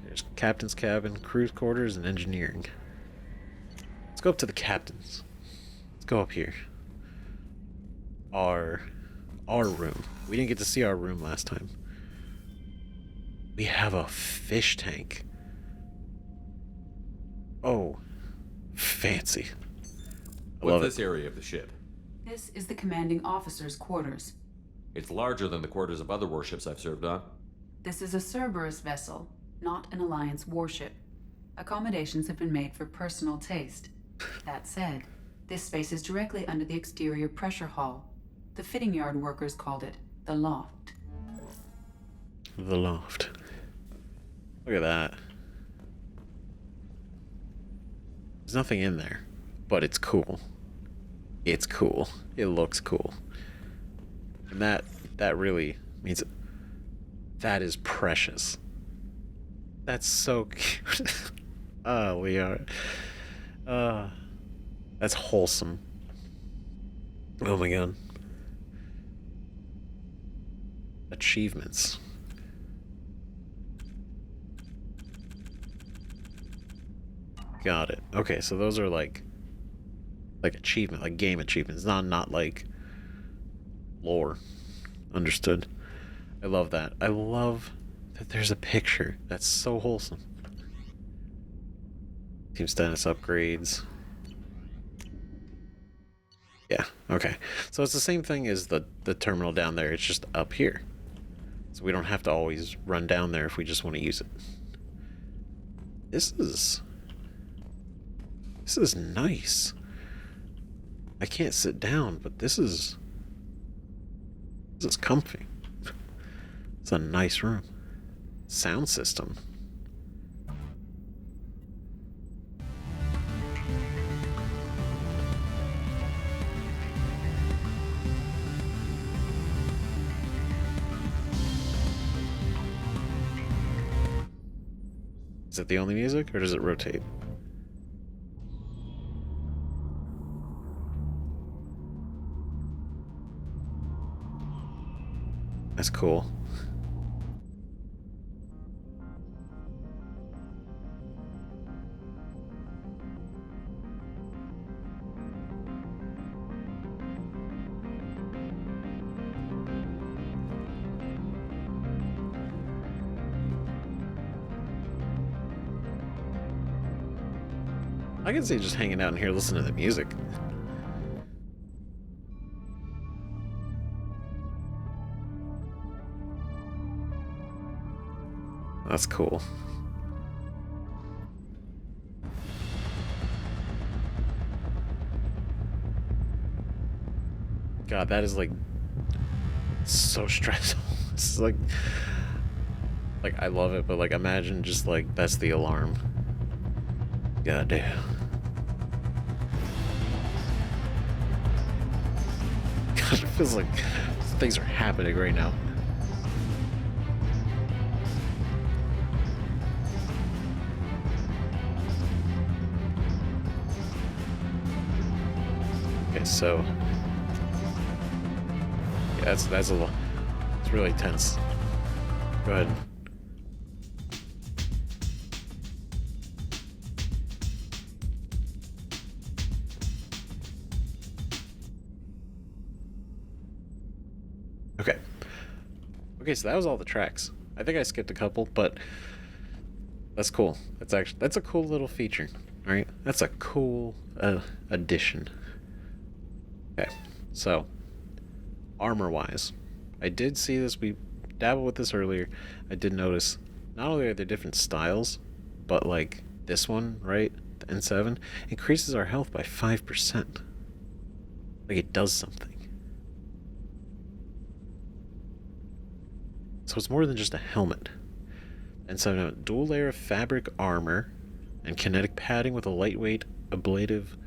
[SPEAKER 1] There's captain's cabin, crew's quarters, and engineering. Let's go up to the captain's. Let's go up here. Our room. We didn't get to see our room last time. We have a fish tank. Oh, fancy. I love
[SPEAKER 3] What's this
[SPEAKER 1] it.
[SPEAKER 3] area of the ship?
[SPEAKER 5] This is the commanding officer's quarters.
[SPEAKER 3] It's larger than the quarters of other warships I've served on.
[SPEAKER 5] This is a Cerberus vessel, not an Alliance warship. Accommodations have been made for personal taste. That said, this space is directly under the exterior pressure hall. The fitting yard workers called it the loft.
[SPEAKER 1] The loft. Look at that. There's nothing in there, but it's cool. It's cool. It looks cool. And that really means that is precious. That's so cute. Oh, we are. That's wholesome. Oh my god. Achievements. Got it. Okay, so those are like achievement, like game achievements, not like lore. Understood. I love that. I love that there's a picture. That's so wholesome. Team status upgrades. Yeah, okay. So it's the same thing as the terminal down there. It's just up here. So we don't have to always run down there if we just want to use it. This is nice. I can't sit down, but this is comfy. It's a nice room. Sound system. Is it the only music, or does it rotate? That's cool. I can see just hanging out in here listening to the music. That's cool. God, that is like so stressful. It's like I love it, but like imagine just like that's the alarm. God damn. God, it feels like things are happening right now. Okay, so yeah, that's a lot. It's really tense. Go ahead. Okay. Okay, so that was all the tracks. I think I skipped a couple, but that's cool. That's a cool little feature, right? That's a cool addition. Okay, so armor-wise, I did see this. We dabbled with this earlier. I did notice not only are there different styles, but like this one, right, the N7 increases our health by 5%. Like it does something. So it's more than just a helmet. And so now, dual layer of fabric armor and kinetic padding with a lightweight ablative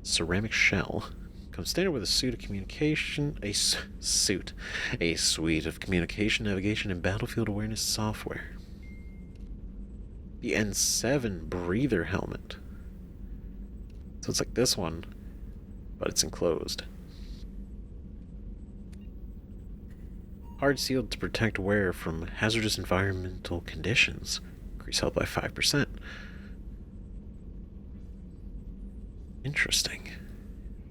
[SPEAKER 1] ceramic shell. Comes standard with a suite of communication, a suite of communication, navigation, and battlefield awareness software. The N7 breather helmet. So it's like this one, but it's enclosed. Hard sealed to protect wearer from hazardous environmental conditions. Increase health by 5%. Interesting.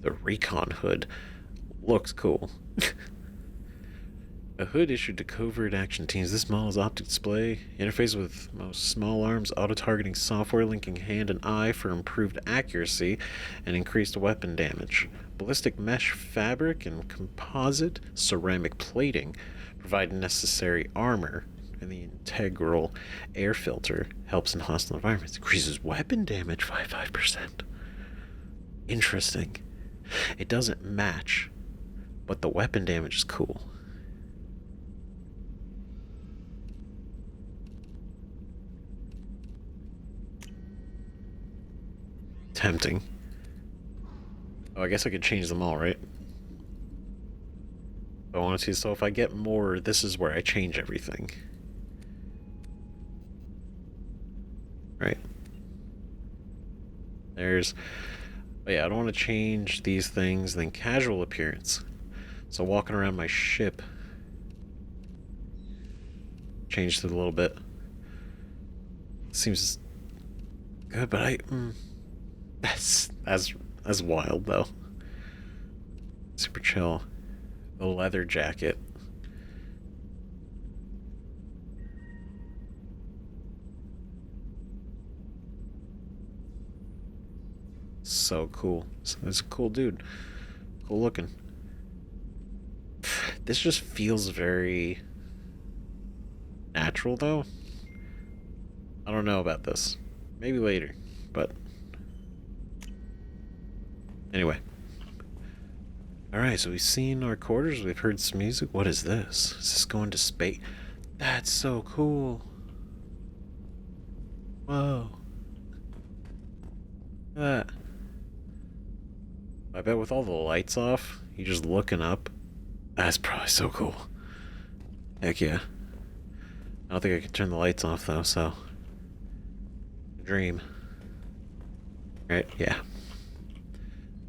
[SPEAKER 1] The recon hood looks cool. A hood issued to covert action teams. This model's optic display interface with most small arms, auto-targeting software linking hand and eye for improved accuracy and increased weapon damage. Ballistic mesh fabric and composite ceramic plating provide necessary armor, and the integral air filter helps in hostile environments. Increases weapon damage by 5%. Interesting. It doesn't match, but the weapon damage is cool. Tempting. Oh, I guess I could change them all, right? I want to see, so if I get more, this is where I change everything. Right. There's... Oh yeah, I don't want to change these things. Then casual appearance. So walking around my ship. Changed it a little bit. Seems good, but that's wild though. Super chill. The leather jacket. So cool. It's a cool dude. Cool looking. This just feels very natural, though. I don't know about this. Maybe later, but... Anyway. Alright, so we've seen our quarters, we've heard some music. What is this? Is this going to space? That's so cool. Whoa. Look at that. I bet with all the lights off, you're just looking up. That's probably so cool. Heck yeah. I don't think I can turn the lights off though, so... Dream. Right? Yeah.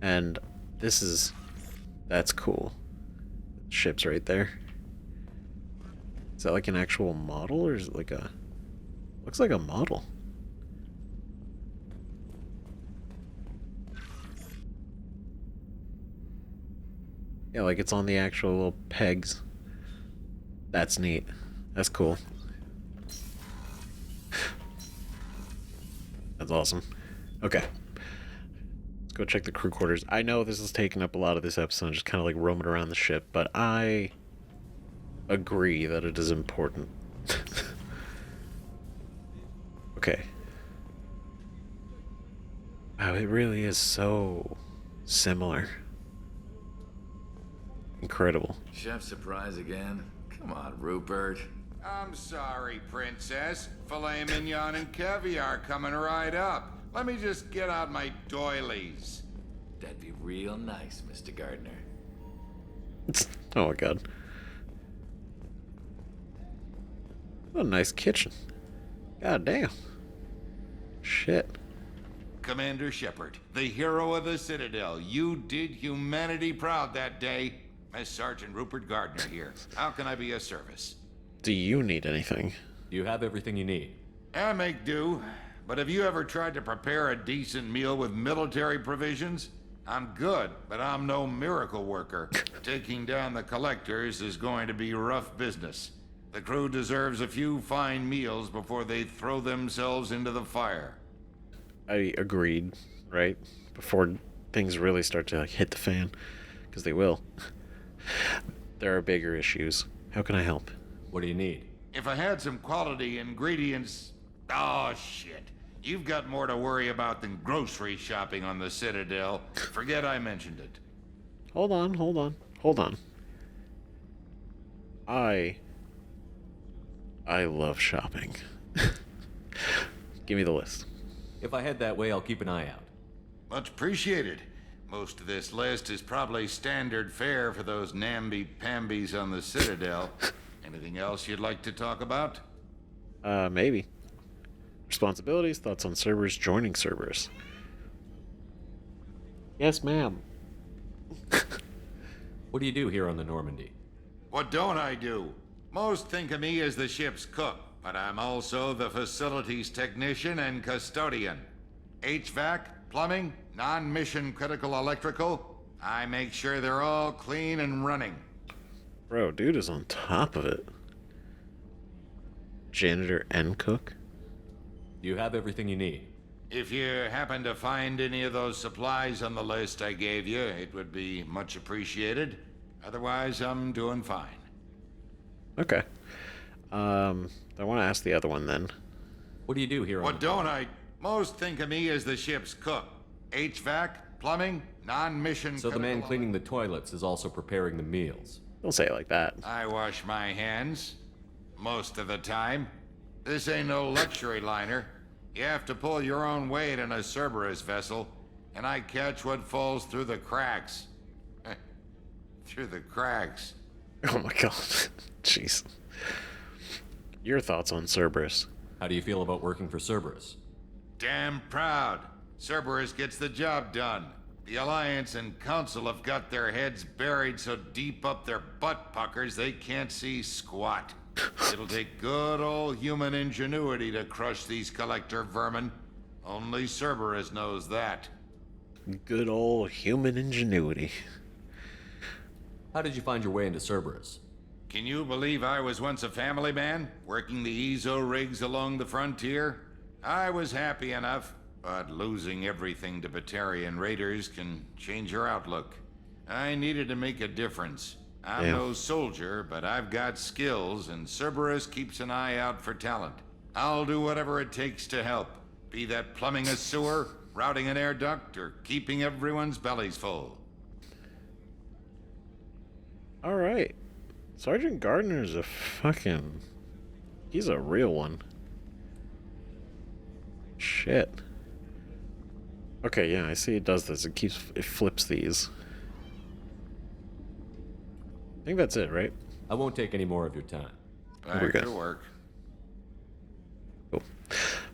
[SPEAKER 1] And this is... That's cool. Ship's right there. Is that like an actual model, or is it like a... Looks like a model. Yeah, like it's on the actual little pegs. That's neat. That's cool. That's awesome. Okay. Let's go check the crew quarters. I know this is taking up a lot of this episode, just kind of like roaming around the ship, but I agree that it is important. Okay. Wow, it really is so similar. Incredible.
[SPEAKER 6] Chef surprise again? Come on, Rupert.
[SPEAKER 7] I'm sorry, Princess. Filet mignon and caviar coming right up. Let me just get out my doilies.
[SPEAKER 6] That'd be real nice, Mr. Gardner.
[SPEAKER 1] Oh my god. What a nice kitchen. God damn. Shit.
[SPEAKER 7] Commander Shepard, the hero of the Citadel. You did humanity proud that day. Miss Sergeant Rupert Gardner here. How can I be of service?
[SPEAKER 1] Do you need anything?
[SPEAKER 3] You have everything you need.
[SPEAKER 7] I make do. But have you ever tried to prepare a decent meal with military provisions? I'm good, but I'm no miracle worker. Taking down the collectors is going to be rough business. The crew deserves a few fine meals before they throw themselves into the fire.
[SPEAKER 1] I agreed, right? Before things really start to like, hit the fan. Because they will. There are bigger issues. How can I help?
[SPEAKER 3] What do you need?
[SPEAKER 7] If I had some quality ingredients... Oh, shit. You've got more to worry about than grocery shopping on the Citadel. Forget I mentioned it.
[SPEAKER 1] Hold on. I love shopping. Give me the list.
[SPEAKER 3] If I head that way, I'll keep an eye out.
[SPEAKER 7] Much appreciated. Most of this list is probably standard fare for those namby-pambies on the Citadel. Anything else you'd like to talk about?
[SPEAKER 1] Maybe. Responsibilities, thoughts on Cerberus, joining Cerberus. Yes, ma'am.
[SPEAKER 3] What do you do here on the Normandy?
[SPEAKER 7] What don't I do? Most think of me as the ship's cook, but I'm also the facilities technician and custodian. HVAC, plumbing, non-mission critical electrical. I make sure they're all clean and running.
[SPEAKER 1] Bro, dude is on top of it. Janitor and cook?
[SPEAKER 3] You have everything you need.
[SPEAKER 7] If you happen to find any of those supplies on the list I gave you, it would be much appreciated. Otherwise, I'm doing fine.
[SPEAKER 1] Okay. I want to ask the other one then.
[SPEAKER 3] What do you do here on
[SPEAKER 7] What don't I? Most think of me as the ship's cook. HVAC, plumbing, non-mission
[SPEAKER 3] So the man
[SPEAKER 7] critical
[SPEAKER 3] cleaning the toilets is also preparing the meals.
[SPEAKER 1] Don't say it like that.
[SPEAKER 7] I wash my hands. Most of the time. This ain't no luxury liner. You have to pull your own weight in a Cerberus vessel, and I catch what falls through the cracks. Through the cracks.
[SPEAKER 1] Oh my god. Jeez. Your thoughts on Cerberus?
[SPEAKER 3] How do you feel about working for Cerberus?
[SPEAKER 7] Damn proud. Cerberus gets the job done. The Alliance and Council have got their heads buried so deep up their butt puckers they can't see squat. It'll take good old human ingenuity to crush these collector vermin. Only Cerberus knows that.
[SPEAKER 1] Good old human ingenuity.
[SPEAKER 3] How did you find your way into Cerberus?
[SPEAKER 7] Can you believe I was once a family man, working the EZO rigs along the frontier? I was happy enough, but losing everything to Batarian raiders can change your outlook. I needed to make a difference. I'm
[SPEAKER 1] Damn.
[SPEAKER 7] no soldier, but I've got skills, and Cerberus keeps an eye out for talent. I'll do whatever it takes to help, be that plumbing a sewer, routing an air duct, or keeping everyone's bellies full.
[SPEAKER 1] All right. Sergeant Gardner's a fucking... He's a real one. Shit. Okay, yeah, I see it does this. It flips these. I think that's it, right?
[SPEAKER 3] I won't take any more of your time.
[SPEAKER 1] We're
[SPEAKER 7] Back
[SPEAKER 1] good.
[SPEAKER 7] to work.
[SPEAKER 1] Cool.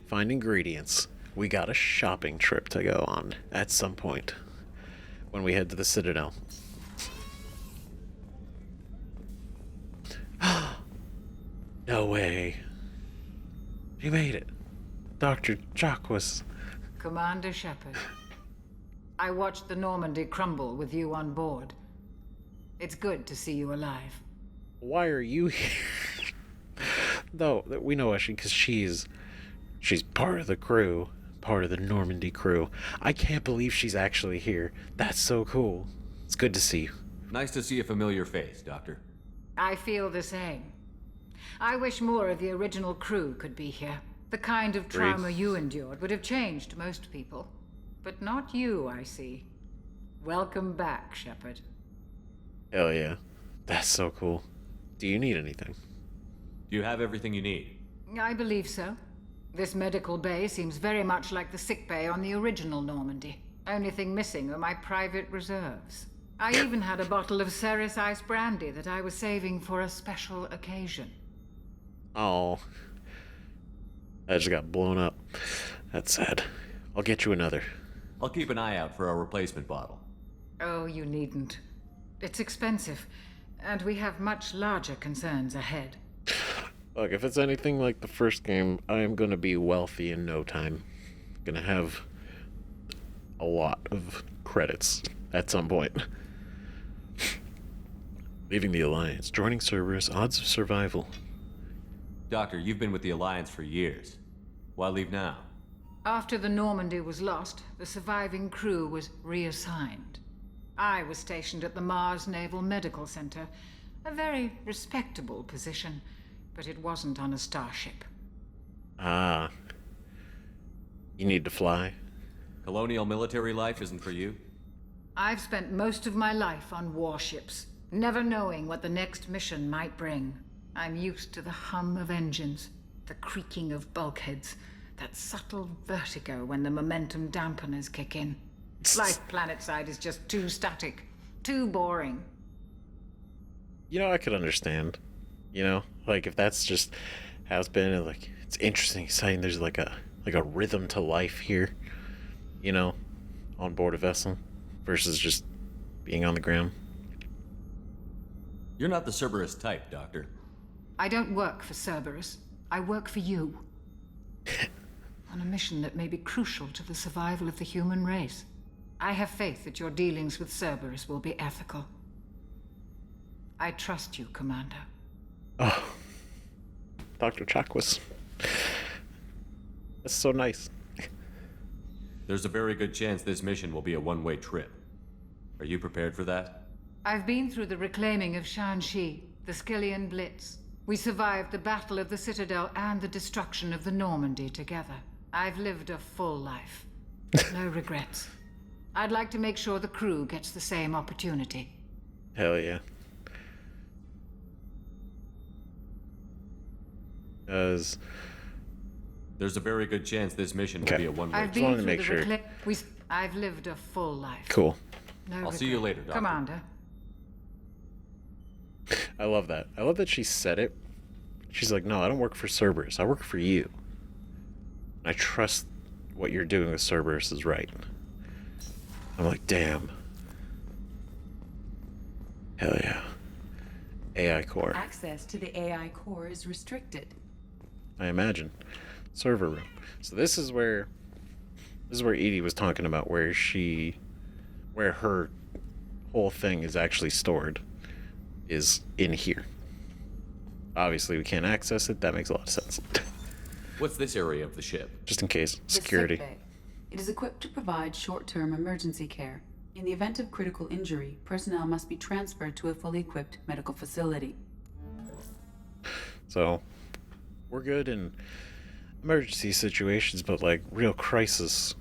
[SPEAKER 1] Find ingredients. We got a shopping trip to go on at some point when we head to the Citadel. No way. You made it. Dr. Jacques.
[SPEAKER 8] Commander Shepard, I watched the Normandy crumble with you on board. It's good to see you alive.
[SPEAKER 1] Why are you here? No, we know Ashley because she's part of the crew, part of the Normandy crew. I can't believe she's actually here. That's so cool. It's good to see you.
[SPEAKER 3] Nice to see a familiar face, Doctor.
[SPEAKER 8] I feel the same. I wish more of the original crew could be here. The kind of trauma you endured would have changed most people. But not you, I see. Welcome back, Shepard.
[SPEAKER 1] Hell yeah. That's so cool. Do you need anything?
[SPEAKER 3] Do you have everything you need?
[SPEAKER 8] I believe so. This medical bay seems very much like the sick bay on the original Normandy. Only thing missing are my private reserves. I even had a bottle of Ceres Ice brandy that I was saving for a special occasion.
[SPEAKER 1] Oh. I just got blown up. That's sad. I'll get you another.
[SPEAKER 3] I'll keep an eye out for a replacement bottle.
[SPEAKER 8] Oh, you needn't. It's expensive, and we have much larger concerns ahead.
[SPEAKER 1] Look, if it's anything like the first game, I am gonna be wealthy in no time. Gonna have a lot of credits at some point. Leaving the Alliance, joining Cerberus, odds of survival.
[SPEAKER 3] Doctor, you've been with the Alliance for years. Why leave now?
[SPEAKER 8] After the Normandy was lost, the surviving crew was reassigned. I was stationed at the Mars Naval Medical Center, a very respectable position, but it wasn't on a starship.
[SPEAKER 1] Ah. You need to fly?
[SPEAKER 3] Colonial military life isn't for you?
[SPEAKER 8] I've spent most of my life on warships, never knowing what the next mission might bring. I'm used to the hum of engines, the creaking of bulkheads, that subtle vertigo when the momentum dampeners kick in. Life planetside is just too static, too boring.
[SPEAKER 1] You know, I could understand. You know, like if that's just how it's been, and like it's interesting, exciting. There's like a rhythm to life here. You know, on board a vessel versus just being on the ground.
[SPEAKER 3] You're not the Cerberus type, Doctor.
[SPEAKER 8] I don't work for Cerberus. I work for you. On a mission that may be crucial to the survival of the human race. I have faith that your dealings with Cerberus will be ethical. I trust you, Commander.
[SPEAKER 1] Oh, Dr. Chakwas. That's so nice.
[SPEAKER 3] There's a very good chance this mission will be a one-way trip. Are you prepared for that?
[SPEAKER 8] I've been through the reclaiming of Shanxi, the Skillian Blitz. We survived the Battle of the Citadel and the destruction of the Normandy together. I've lived a full life. No regrets. I'd like to make sure the crew gets the same opportunity.
[SPEAKER 1] Hell yeah.
[SPEAKER 3] There's a very good chance this mission will be a one-way
[SPEAKER 8] I've
[SPEAKER 3] trip.
[SPEAKER 8] been
[SPEAKER 1] wanted to
[SPEAKER 8] through
[SPEAKER 1] make
[SPEAKER 8] the
[SPEAKER 1] sure.
[SPEAKER 8] I've lived a full life.
[SPEAKER 1] Cool.
[SPEAKER 8] No
[SPEAKER 3] I'll see you
[SPEAKER 8] regret.
[SPEAKER 3] later, Doctor.
[SPEAKER 8] Commander.
[SPEAKER 1] I love that. I love that she said it. She's like, no, I don't work for Cerberus. I work for you. I trust what you're doing with Cerberus is right. I'm like, damn. Hell yeah. AI core.
[SPEAKER 5] Access to the AI core is restricted.
[SPEAKER 1] I imagine. Server room. So this is where Edie was talking about where her whole thing is actually stored is in here. Obviously we can't access it. That makes a lot of sense.
[SPEAKER 3] What's this area of the ship?
[SPEAKER 1] Just in case.
[SPEAKER 5] The
[SPEAKER 1] Security.
[SPEAKER 5] sick bay. It is equipped to provide short-term emergency care. In the event of critical injury, personnel must be transferred to a fully equipped medical facility.
[SPEAKER 1] So, we're good in emergency situations, but like real crisis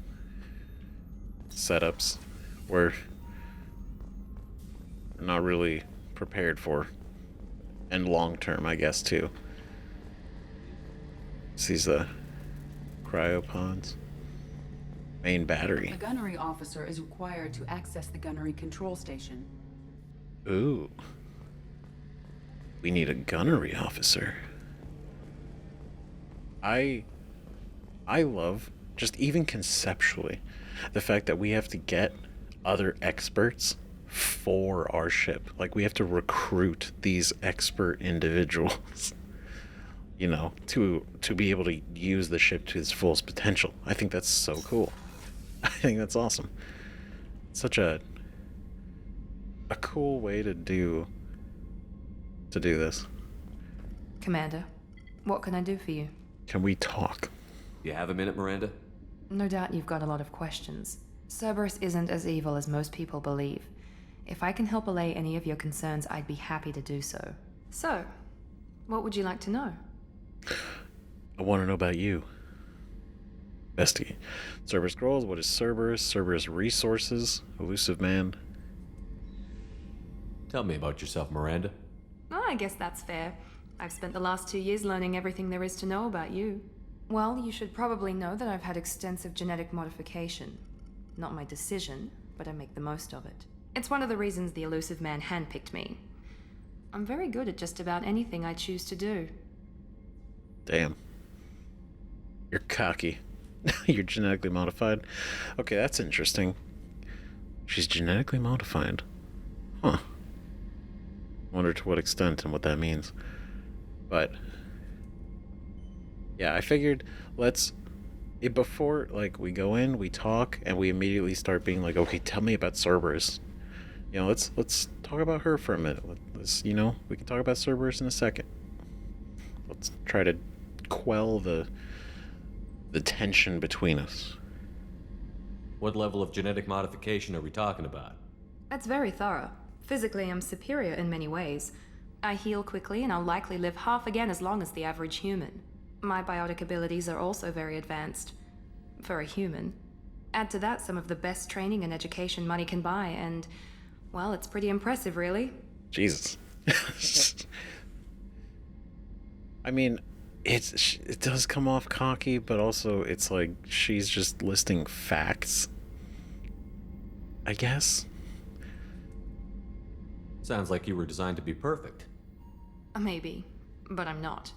[SPEAKER 1] setups, we're not really prepared for. And long term, I guess, too. These cryopods. Main battery.
[SPEAKER 5] A gunnery officer is required to access the gunnery control station.
[SPEAKER 1] Ooh. We need a gunnery officer. I love, just even conceptually, the fact that we have to get other experts for our ship. Like, we have to recruit these expert individuals, you know, to be able to use the ship to its fullest potential. I think that's so cool. I think that's awesome. Such a cool way to do this.
[SPEAKER 9] Commander, what can I do for you?
[SPEAKER 1] Can we talk?
[SPEAKER 3] You have a minute, Miranda?
[SPEAKER 9] No doubt you've got a lot of questions. Cerberus isn't as evil as most people believe. If I can help allay any of your concerns, I'd be happy to do so. So, what would you like to know?
[SPEAKER 1] I want to know about you. Investigate. Cerberus Scrolls, what is Cerberus? Cerberus resources, elusive man.
[SPEAKER 3] Tell me about yourself, Miranda.
[SPEAKER 9] Oh, I guess that's fair. I've spent the last 2 years learning everything there is to know about you. Well, you should probably know that I've had extensive genetic modification. Not my decision, but I make the most of it. It's one of the reasons the elusive man handpicked me. I'm very good at just about anything I choose to do.
[SPEAKER 1] Damn. You're cocky. You're genetically modified. Okay, that's interesting. She's genetically modified. Huh. Wonder to what extent and what that means. But yeah, I figured before like we go in, we talk, and we immediately start being like, okay, tell me about Cerberus. You know, let's talk about her for a minute. Let's, you know, we can talk about Cerberus in a second. Let's try to quell the tension between us.
[SPEAKER 3] What level of genetic modification are we talking about?
[SPEAKER 9] That's very thorough. Physically, I'm superior in many ways. I heal quickly, and I'll likely live half again as long as the average human. My biotic abilities are also very advanced. For a human. Add to that some of the best training and education money can buy, and, well, it's pretty impressive, really.
[SPEAKER 1] Jesus. I mean, it does come off cocky, but also it's like she's just listing facts, I guess.
[SPEAKER 3] Sounds like you were designed to be perfect.
[SPEAKER 9] Maybe, but I'm not.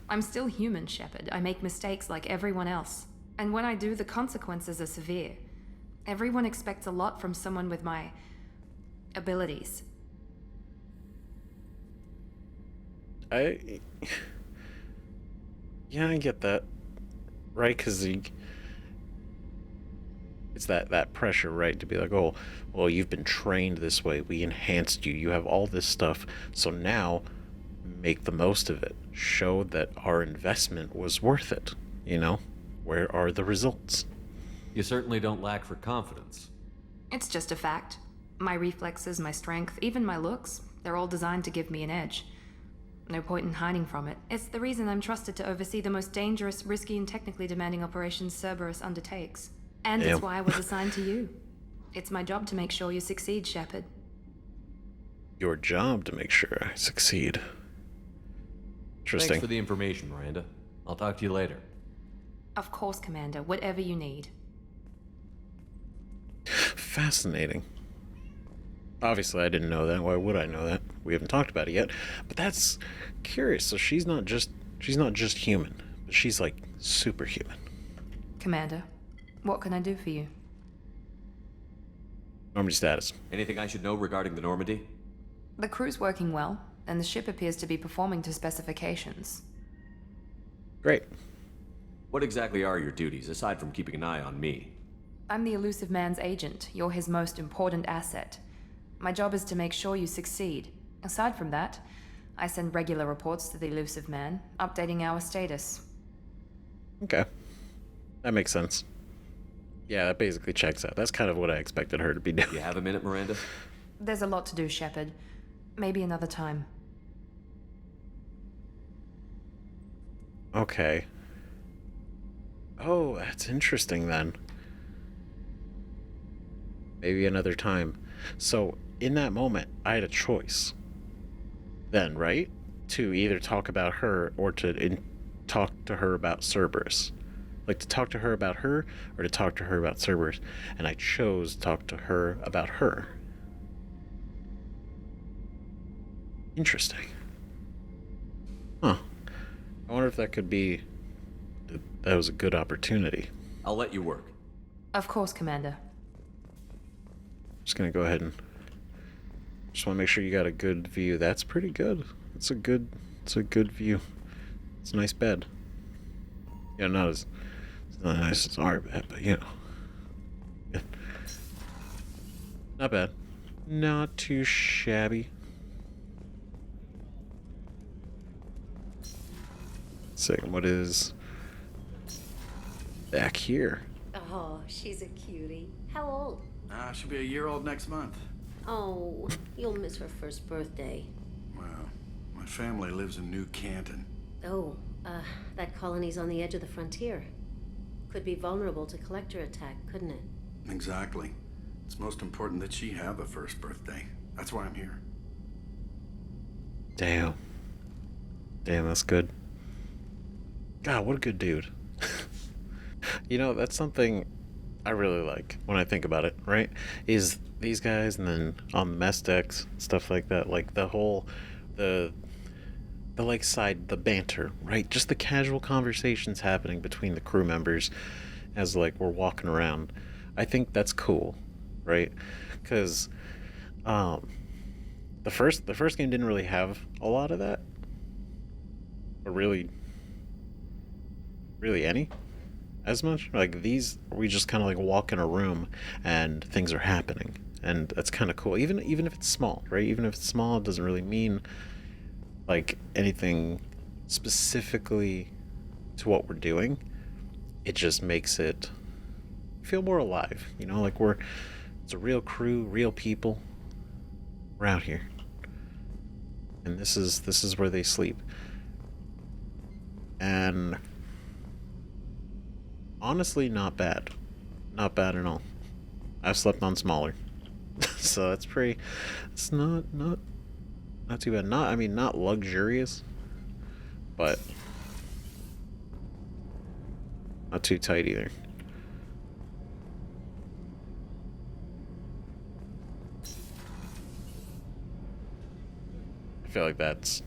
[SPEAKER 9] I'm still human, Shepard. I make mistakes like everyone else. And when I do, the consequences are severe. Everyone expects a lot from someone with my abilities.
[SPEAKER 1] Yeah, I get that. Right, because it's that pressure, right, to be like, oh, well, you've been trained this way. We enhanced you. You have all this stuff. So now, make the most of it. Show that our investment was worth it. You know? Where are the results?
[SPEAKER 3] You certainly don't lack for confidence.
[SPEAKER 9] It's just a fact. My reflexes, my strength, even my looks, they're all designed to give me an edge. No point in hiding from it. It's the reason I'm trusted to oversee the most dangerous, risky, and technically demanding operations Cerberus undertakes. And it's why I was assigned to you. It's my job to make sure you succeed, Shepard.
[SPEAKER 1] Your job to make sure I succeed. Interesting.
[SPEAKER 3] Thanks for the information, Miranda. I'll talk to you later.
[SPEAKER 9] Of course, Commander. Whatever you need.
[SPEAKER 1] Fascinating. Obviously, I didn't know that. Why would I know that? We haven't talked about it yet. But that's curious. So she's not just human, but she's like superhuman.
[SPEAKER 9] Commander, what can I do for you?
[SPEAKER 1] Normandy status.
[SPEAKER 3] Anything I should know regarding the Normandy?
[SPEAKER 9] The crew's working well, and the ship appears to be performing to specifications.
[SPEAKER 1] Great.
[SPEAKER 3] What exactly are your duties, aside from keeping an eye on me?
[SPEAKER 9] I'm the elusive man's agent. You're his most important asset. My job is to make sure you succeed. Aside from that, I send regular reports to the elusive man, updating our status.
[SPEAKER 1] Okay. That makes sense. Yeah, that basically checks out. That's kind of what I expected her to be doing.
[SPEAKER 3] You have a minute, Miranda?
[SPEAKER 9] There's a lot to do, Shepard. Maybe another time.
[SPEAKER 1] Okay. Oh, that's interesting then. Maybe another time. So, in that moment, I had a choice. Then, right? To either talk about her or to talk to her about Cerberus. Like, to talk to her about her or to talk to her about Cerberus. And I chose to talk to her about her. Interesting. Huh. I wonder if that could be... that was a good opportunity.
[SPEAKER 3] I'll let you work.
[SPEAKER 9] Of course, Commander.
[SPEAKER 1] Just gonna go ahead and... just want to make sure you got a good view. That's pretty good. It's a good view. It's a nice bed. Yeah, it's not as nice as our bed, but you know. Yeah. Not bad. Not too shabby. Second, what is back here?
[SPEAKER 10] Oh, she's a cutie. How old?
[SPEAKER 11] She'll be a year old next month.
[SPEAKER 10] Oh, you'll miss her first birthday.
[SPEAKER 11] Well, my family lives in New Canton.
[SPEAKER 10] Oh, that colony's on the edge of the frontier. Could be vulnerable to collector attack, couldn't it?
[SPEAKER 11] Exactly. It's most important that she have a first birthday. That's why I'm here.
[SPEAKER 1] Damn. Damn, that's good. God, what a good dude. You know, that's something I really like when I think about it, right? Is these guys, and then on the mess decks, stuff like that, like the whole, the like side, the banter, right? Just the casual conversations happening between the crew members as like we're walking around. I think that's cool, right? Because the first game didn't really have a lot of that, or really any as much. Like these, we just kind of like walk in a room and things are happening, and that's kind of cool. Even if it's small, right? Even if it's small, it doesn't really mean like anything specifically to what we're doing. It just makes it feel more alive, you know, like it's a real crew, real people. We're out here, and this is where they sleep. And honestly, not bad at all. I've slept on smaller. So that's pretty, it's not too bad. Not luxurious, but not too tight either. I feel like that's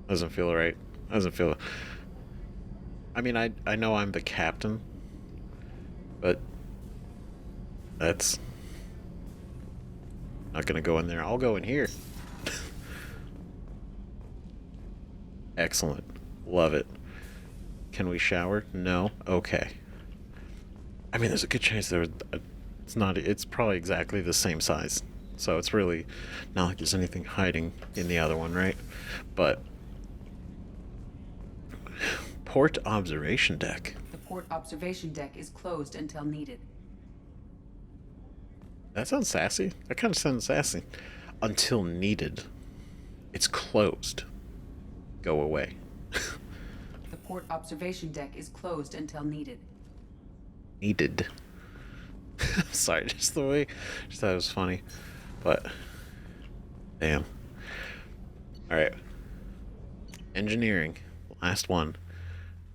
[SPEAKER 1] doesn't feel right. Doesn't feel. I mean, I know I'm the captain, but that's not gonna go in there. I'll go in here. Excellent. Love it. Can we shower? No? Okay. I mean, there's a good chance it's probably exactly the same size. So it's really not like there's anything hiding in the other one, right? But port observation deck.
[SPEAKER 5] The port observation deck is closed until needed.
[SPEAKER 1] That sounds sassy. That kind of sounds sassy. Until needed. It's closed. Go away.
[SPEAKER 5] The port observation deck is closed until needed.
[SPEAKER 1] Needed. Sorry, just the way. Just thought it was funny. But damn. Alright. Engineering. Last one.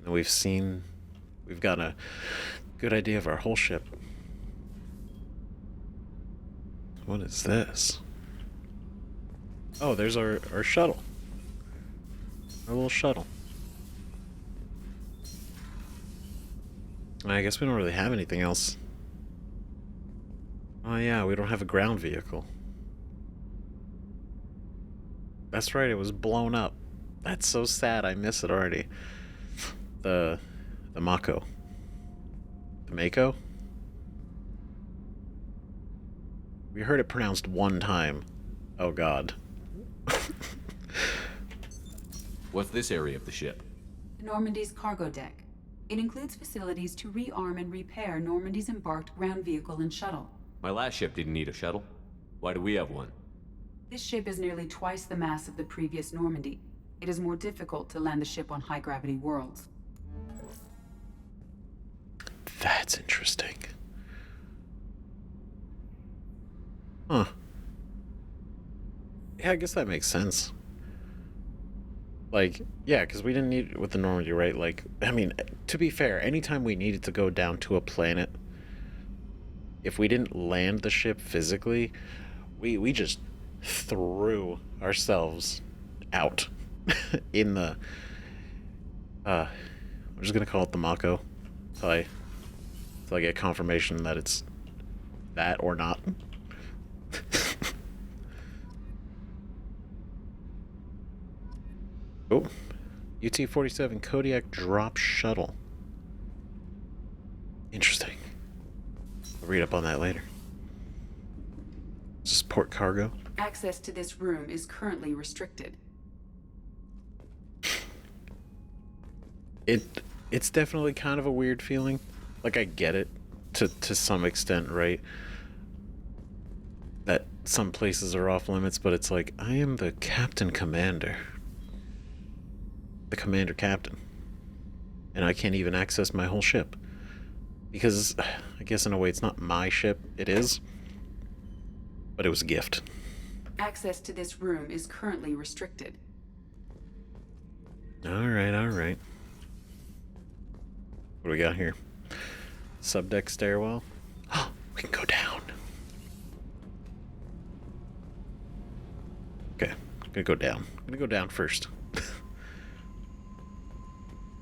[SPEAKER 1] And we've got a good idea of our whole ship. What is this? Oh, there's our shuttle. Our little shuttle. I guess we don't really have anything else. Oh yeah, we don't have a ground vehicle. That's right, it was blown up. That's so sad, I miss it already. The Mako. The Mako? We heard it pronounced one time. Oh god.
[SPEAKER 3] What's this area of the ship?
[SPEAKER 5] Normandy's cargo deck. It includes facilities to rearm and repair Normandy's embarked ground vehicle and shuttle.
[SPEAKER 3] My last ship didn't need a shuttle. Why do we have one?
[SPEAKER 5] This ship is nearly twice the mass of the previous Normandy. It is more difficult to land the ship on high-gravity worlds.
[SPEAKER 1] That's interesting. Huh. Yeah, I guess that makes sense. Like, yeah, because we didn't need it with the Normandy, right? Like, I mean, to be fair, anytime we needed to go down to a planet, if we didn't land the ship physically, we just threw ourselves out in the, I'm just gonna call it the Mako, till I get confirmation that it's that or not. Oh, UT-47 Kodiak drop shuttle. Interesting. I'll read up on that later. Is this port cargo?
[SPEAKER 5] Access to this room is currently restricted.
[SPEAKER 1] It's definitely kind of a weird feeling. Like, I get it to some extent, right? That some places are off limits, but it's like, I am the captain commander. The commander captain. And I can't even access my whole ship. Because, I guess in a way it's not my ship, it is. But it was a gift.
[SPEAKER 5] Access to this room is currently restricted.
[SPEAKER 1] Alright, alright. What do we got here? Subdeck stairwell. Oh, we can go down. Okay, I'm gonna go down. I'm gonna go down first.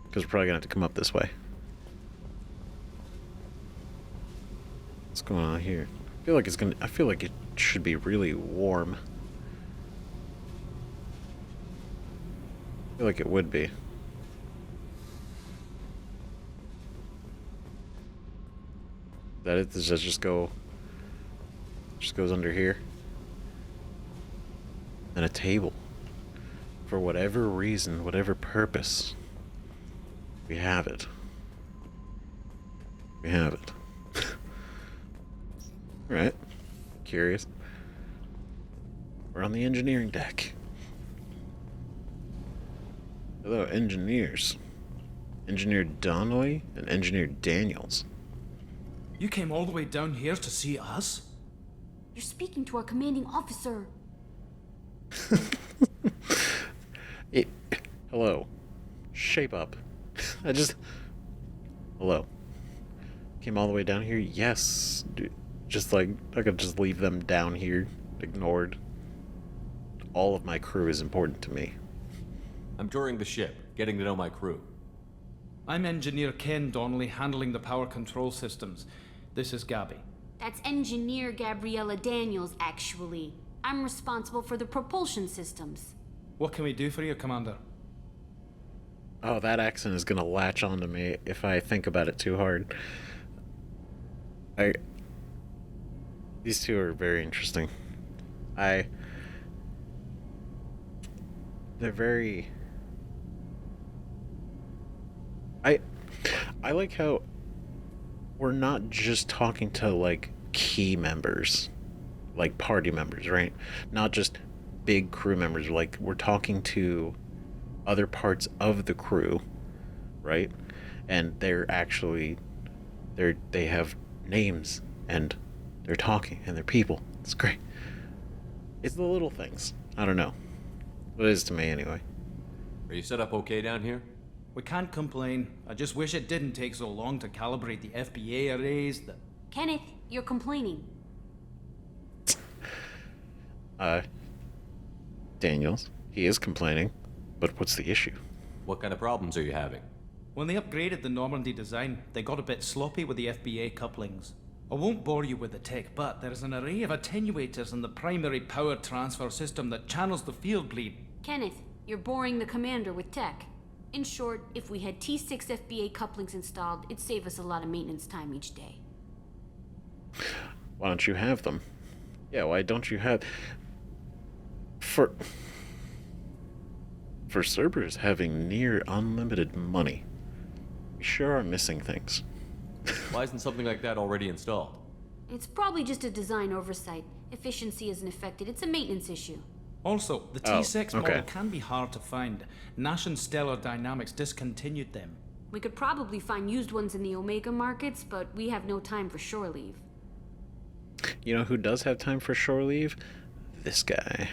[SPEAKER 1] Because we're probably gonna have to come up this way. What's going on here? I feel like it should be really warm. I feel like it would be. That it? Does that just go? Just goes under here. And a table. For whatever reason, whatever purpose, we have it. We have it. Right. Curious. We're on the engineering deck. Hello, engineers. Engineer Donnelly and Engineer Daniels.
[SPEAKER 12] You came all the way down here to see us?
[SPEAKER 13] You're speaking to our commanding officer.
[SPEAKER 1] Hello. Shape up. Hello. Came all the way down here? Yes. Dude, just like, I could just leave them down here, ignored. All of my crew is important to me.
[SPEAKER 3] I'm touring the ship, getting to know my crew.
[SPEAKER 12] I'm Engineer Ken Donnelly, handling the power control systems. This is Gabby.
[SPEAKER 13] That's Engineer Gabriella Daniels, actually. I'm responsible for the propulsion systems.
[SPEAKER 12] What can we do for you, Commander?
[SPEAKER 1] Oh, that accent is gonna latch onto me if I think about it too hard. These two are very interesting. They're very... I like how we're not just talking to, like, key members, like party members, right? Not just big crew members. Like, we're talking to other parts of the crew, right? And they're actually, they have names, and they're talking, and they're people. It's great. It's the little things. I don't know. It is to me, anyway.
[SPEAKER 3] Are you set up okay down here?
[SPEAKER 12] We can't complain. I just wish it didn't take so long to calibrate the FBA arrays.
[SPEAKER 13] Kenneth, you're complaining.
[SPEAKER 1] Daniels, he is complaining, but what's the issue?
[SPEAKER 3] What kind of problems are you having?
[SPEAKER 12] When they upgraded the Normandy design, they got a bit sloppy with the FBA couplings. I won't bore you with the tech, but there is an array of attenuators in the primary power transfer system that channels the field bleed.
[SPEAKER 13] Kenneth, you're boring the commander with tech. In short, if we had T6 FBA couplings installed, it'd save us a lot of maintenance time each day.
[SPEAKER 1] Why don't you have them? Yeah, why don't you have... For Cerberus having near unlimited money, We sure are missing things.
[SPEAKER 3] Why isn't something like that already installed?
[SPEAKER 13] It's probably just a design oversight. Efficiency isn't affected. It's a maintenance issue.
[SPEAKER 12] Also, the
[SPEAKER 1] Oh,
[SPEAKER 12] T6
[SPEAKER 1] okay.
[SPEAKER 12] model can be hard to find. Nash and Stellar Dynamics discontinued them.
[SPEAKER 13] We could probably find used ones in the Omega markets, but we have no time for shore leave.
[SPEAKER 1] You know who does have time for shore leave? This guy.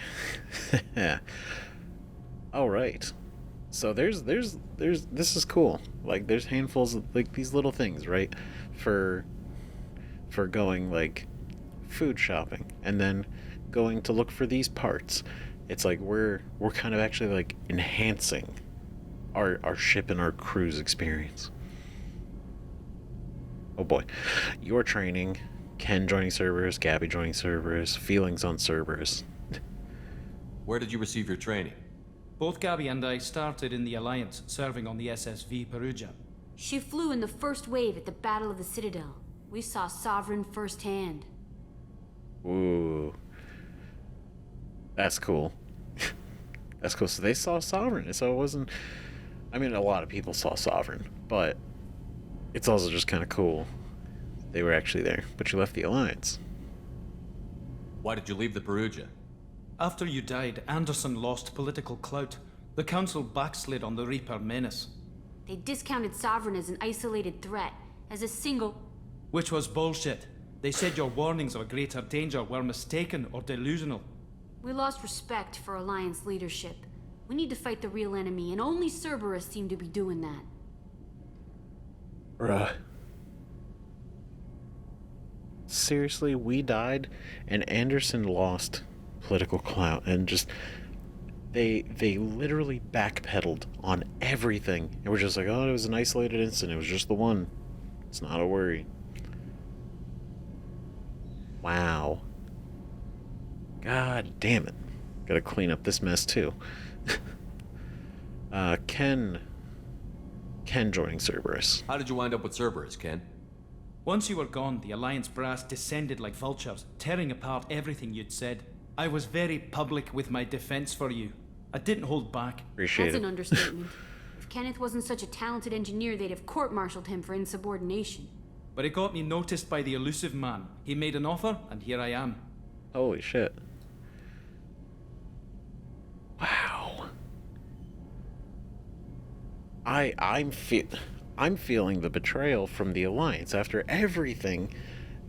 [SPEAKER 1] All right. So there's this is cool. Like there's handfuls of like these little things, right? For going like food shopping and then going to look for these parts. It's like we're kind of actually like enhancing our ship and our crew's experience. Oh boy. Your training, Ken joining Cerberus, Gabby joining Cerberus, feelings on Cerberus.
[SPEAKER 3] Where did you receive your training?
[SPEAKER 12] Both Gabby and I started in the Alliance, serving on the SSV Perugia.
[SPEAKER 13] She flew in the first wave at the Battle of the Citadel. We saw Sovereign firsthand.
[SPEAKER 1] Ooh. That's cool. That's cool. So they saw Sovereign. So it wasn't... I mean, a lot of people saw Sovereign, but it's also just kind of cool. They were actually there. But you left the Alliance.
[SPEAKER 3] Why did you leave the Perugia?
[SPEAKER 12] After you died, Anderson lost political clout. The Council backslid on the Reaper menace.
[SPEAKER 13] They discounted Sovereign as an isolated threat, as a single...
[SPEAKER 12] Which was bullshit. They said your warnings of a greater danger were mistaken or delusional.
[SPEAKER 13] We lost respect for Alliance leadership. We need to fight the real enemy, and only Cerberus seem to be doing that.
[SPEAKER 1] Bruh. Seriously, we died, and Anderson lost political clout, and just... They literally backpedaled on everything. And we're just like, oh, it was an isolated incident. It was just the one. It's not a worry. Wow. God damn it. Gotta clean up this mess too. Ken joining Cerberus.
[SPEAKER 3] How did you wind up with Cerberus, Ken?
[SPEAKER 12] Once you were gone, the Alliance brass descended like vultures, tearing apart everything you'd said. I was very public with my defense for you. I didn't hold back.
[SPEAKER 1] Appreciate
[SPEAKER 13] That's
[SPEAKER 1] it.
[SPEAKER 13] an understatement. If Kenneth wasn't such a talented engineer, they'd have court-martialed him for insubordination.
[SPEAKER 12] But it got me noticed by the elusive man. He made an offer, and here I am.
[SPEAKER 1] Holy shit. Wow. I'm feeling the betrayal from the Alliance after everything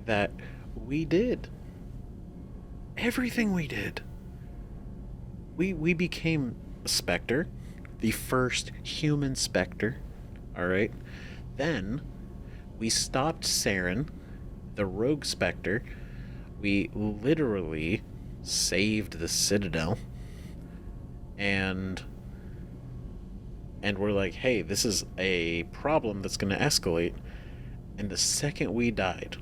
[SPEAKER 1] that we did. Everything we did. We became a Spectre, the first human Spectre, alright? Then we stopped Saren, the rogue Spectre. We literally saved the Citadel. And we're like, hey, this is a problem that's going to escalate. And the second we died,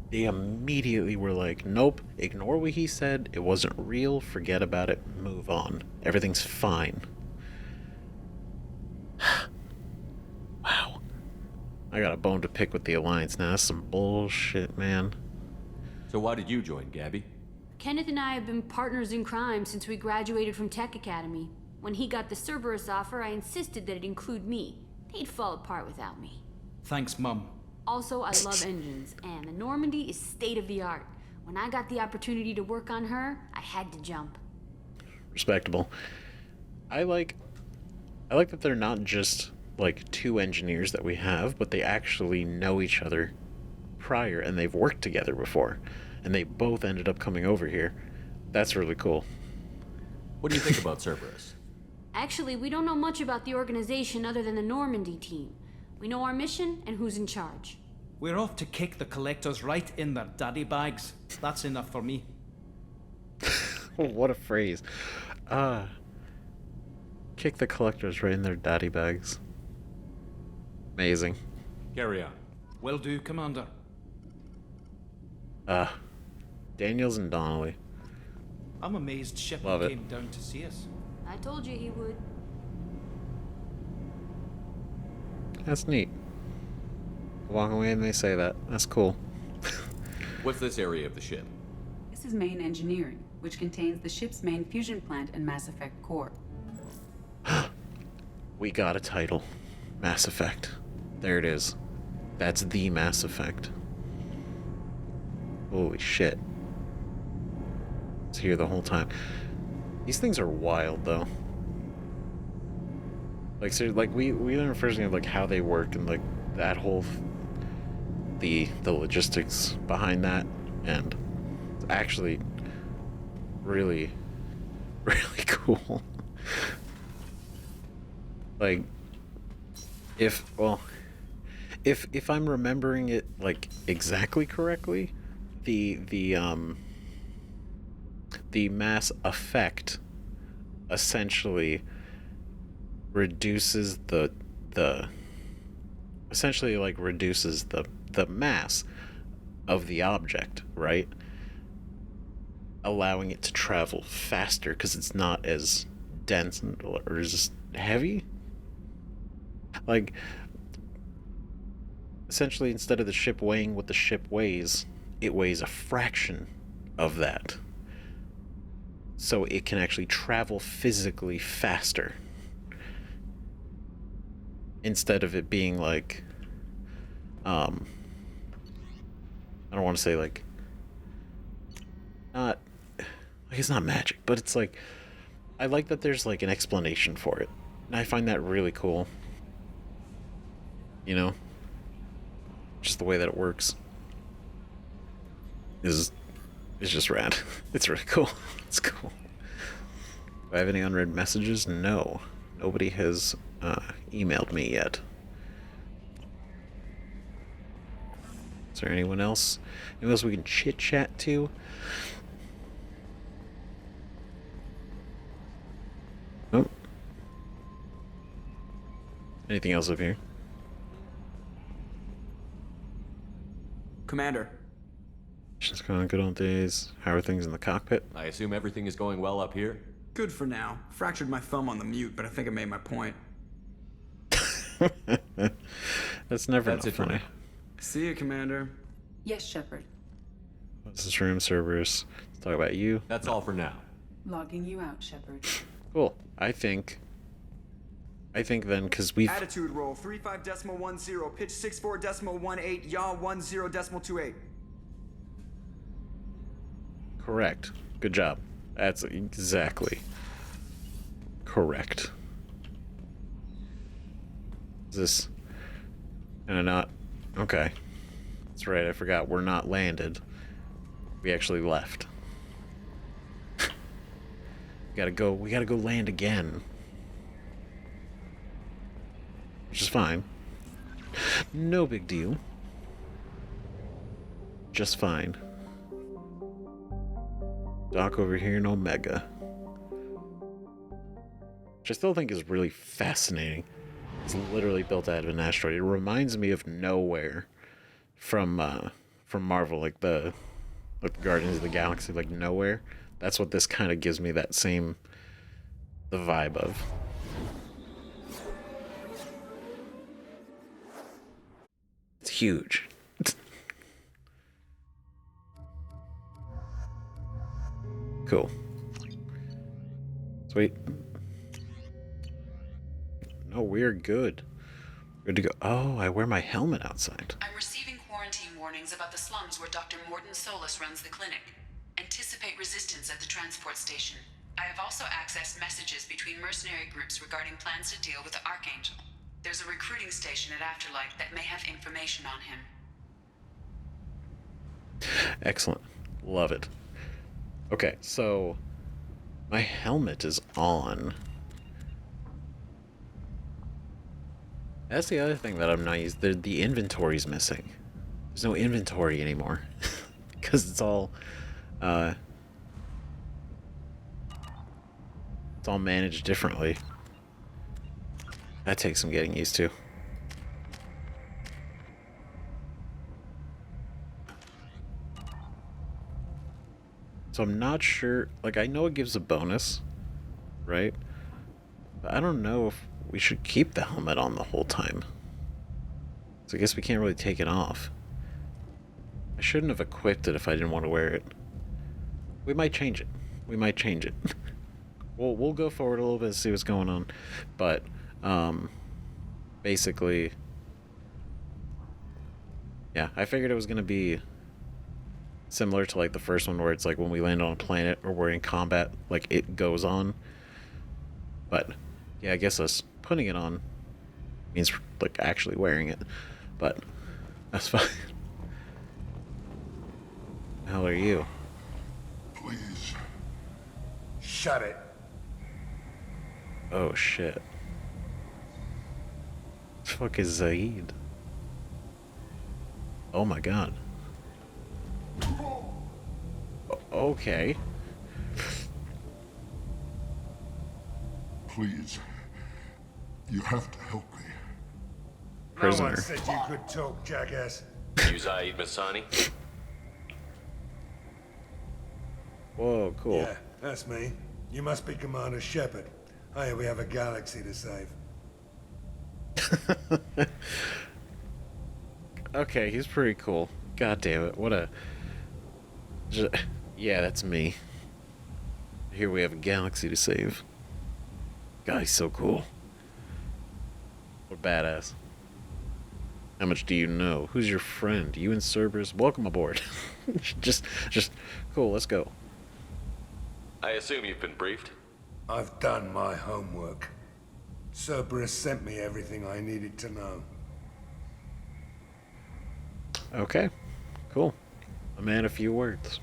[SPEAKER 1] they immediately were like, nope, ignore what he said. It wasn't real. Forget about it. Move on. Everything's fine. Wow. I got a bone to pick with the Alliance now. That's some bullshit, man.
[SPEAKER 3] So why did you join, Gabby?
[SPEAKER 13] Kenneth and I have been partners in crime since we graduated from Tech Academy. When he got the Cerberus offer, I insisted that it include me. They'd fall apart without me.
[SPEAKER 12] Thanks, Mum.
[SPEAKER 13] Also, I love engines, and the Normandy is state-of-the-art. When I got the opportunity to work on her, I had to jump.
[SPEAKER 1] Respectable. I like that they're not just like two engineers that we have, but they actually know each other prior and they've worked together before. And they both ended up coming over here. That's really cool.
[SPEAKER 3] What do you think about Cerberus?
[SPEAKER 13] Actually, we don't know much about the organization other than the Normandy team. We know our mission and who's in charge.
[SPEAKER 12] We're off to kick the collectors right in their daddy bags. That's enough for me.
[SPEAKER 1] What a phrase. Kick the collectors right in their daddy bags. Amazing.
[SPEAKER 3] Carry on.
[SPEAKER 12] Will do, Commander.
[SPEAKER 1] Daniels and Donnelly.
[SPEAKER 12] I'm amazed Shipman
[SPEAKER 1] Love it.
[SPEAKER 12] came down to see us.
[SPEAKER 13] I told you he would.
[SPEAKER 1] That's neat. Walk away and they say that. That's cool.
[SPEAKER 3] What's this area of the ship?
[SPEAKER 5] This is main engineering, which contains the ship's main fusion plant and Mass Effect core.
[SPEAKER 1] We got a title. Mass Effect. There it is. That's the Mass Effect. Holy shit. It's here the whole time. These things are wild, though. Like, so, like we learned first of like how they work and like that whole the logistics behind that, and it's actually really really cool. Like, if I'm remembering it like exactly correctly, the Mass Effect essentially reduces the essentially like reduces the mass of the object, right? Allowing it to travel faster because it's not as dense or just heavy. Like, essentially, instead of the ship weighing what the ship weighs, it weighs a fraction of that. So it can actually travel physically faster. Instead of it being like, I don't want to say like, not, like it's not magic, but it's like, I like that there's like an explanation for it. And I find that really cool. You know? Just the way that it works is just rad. It's really cool. It's cool. Do I have any unread messages? No. Nobody has emailed me yet. Is there anyone else? Anyone else we can chit chat to? Oh. Anything else up here?
[SPEAKER 4] Commander.
[SPEAKER 1] Just going good old days. How are things in the cockpit?
[SPEAKER 3] I assume everything is going well up here?
[SPEAKER 4] Good for now. Fractured my thumb on the mute, but I think I made my point.
[SPEAKER 1] That's never not funny.
[SPEAKER 4] See you, Commander.
[SPEAKER 5] Yes, Shepard.
[SPEAKER 1] This is room servers. Let's talk about you.
[SPEAKER 3] That's all for now.
[SPEAKER 5] Logging you out, Shepard.
[SPEAKER 1] Cool. I think then, because we've...
[SPEAKER 4] Attitude roll, 35.10, pitch 64.18, yaw 10.28.
[SPEAKER 1] Correct. Good job. That's exactly correct. Is this... not... Okay. That's right, I forgot. We're not landed. We actually left. We gotta go land again. Which is fine. No big deal. Just fine. Dock over here in Omega. Which I still think is really fascinating. It's literally built out of an asteroid. It reminds me of Nowhere from Marvel, like the Guardians of the Galaxy, like Nowhere. That's what this kind of gives me the vibe of. It's huge. Cool. Sweet. No, we're good. Good to go. Oh, I wear my helmet outside.
[SPEAKER 5] I'm receiving quarantine warnings about the slums where Dr. Morton Solus runs the clinic. Anticipate resistance at the transport station. I have also accessed messages between mercenary groups regarding plans to deal with the Archangel. There's a recruiting station at Afterlife that may have information on him.
[SPEAKER 1] Excellent. Love it. Okay, so my helmet is on. That's the other thing that I'm not using. The inventory's missing. There's no inventory anymore. Because it's all managed differently. That takes some getting used to. So I'm not sure, like, I know it gives a bonus, right? But I don't know if we should keep the helmet on the whole time. So I guess we can't really take it off. I shouldn't have equipped it if I didn't want to wear it. We might change it. We'll go forward a little bit and see what's going on. But, basically, yeah, I figured it was going to be similar to like the first one where it's like when we land on a planet or we're in combat, like it goes on. But yeah, I guess us putting it on means like actually wearing it. But that's fine. The hell are you?
[SPEAKER 14] Please. Shut it.
[SPEAKER 1] Oh shit. The fuck is Zaid? Oh my god. Okay.
[SPEAKER 14] Please. You have to help me.
[SPEAKER 1] Prisoner.
[SPEAKER 14] No one said you could talk, jackass.
[SPEAKER 3] You Zaid Masani?
[SPEAKER 1] Whoa, cool.
[SPEAKER 14] Yeah, that's me. You must be Commander Shepard. Hey, we have a galaxy to save.
[SPEAKER 1] Okay, he's pretty cool. God damn it, what a... Yeah, that's me. Here we have a galaxy to save. God, he's so cool. What a badass. How much do you know? Who's your friend? You and Cerberus? Welcome aboard. just, cool, let's go.
[SPEAKER 3] I assume you've been briefed?
[SPEAKER 14] I've done my homework. Cerberus sent me everything I needed to know.
[SPEAKER 1] Okay, cool. A man, a few words.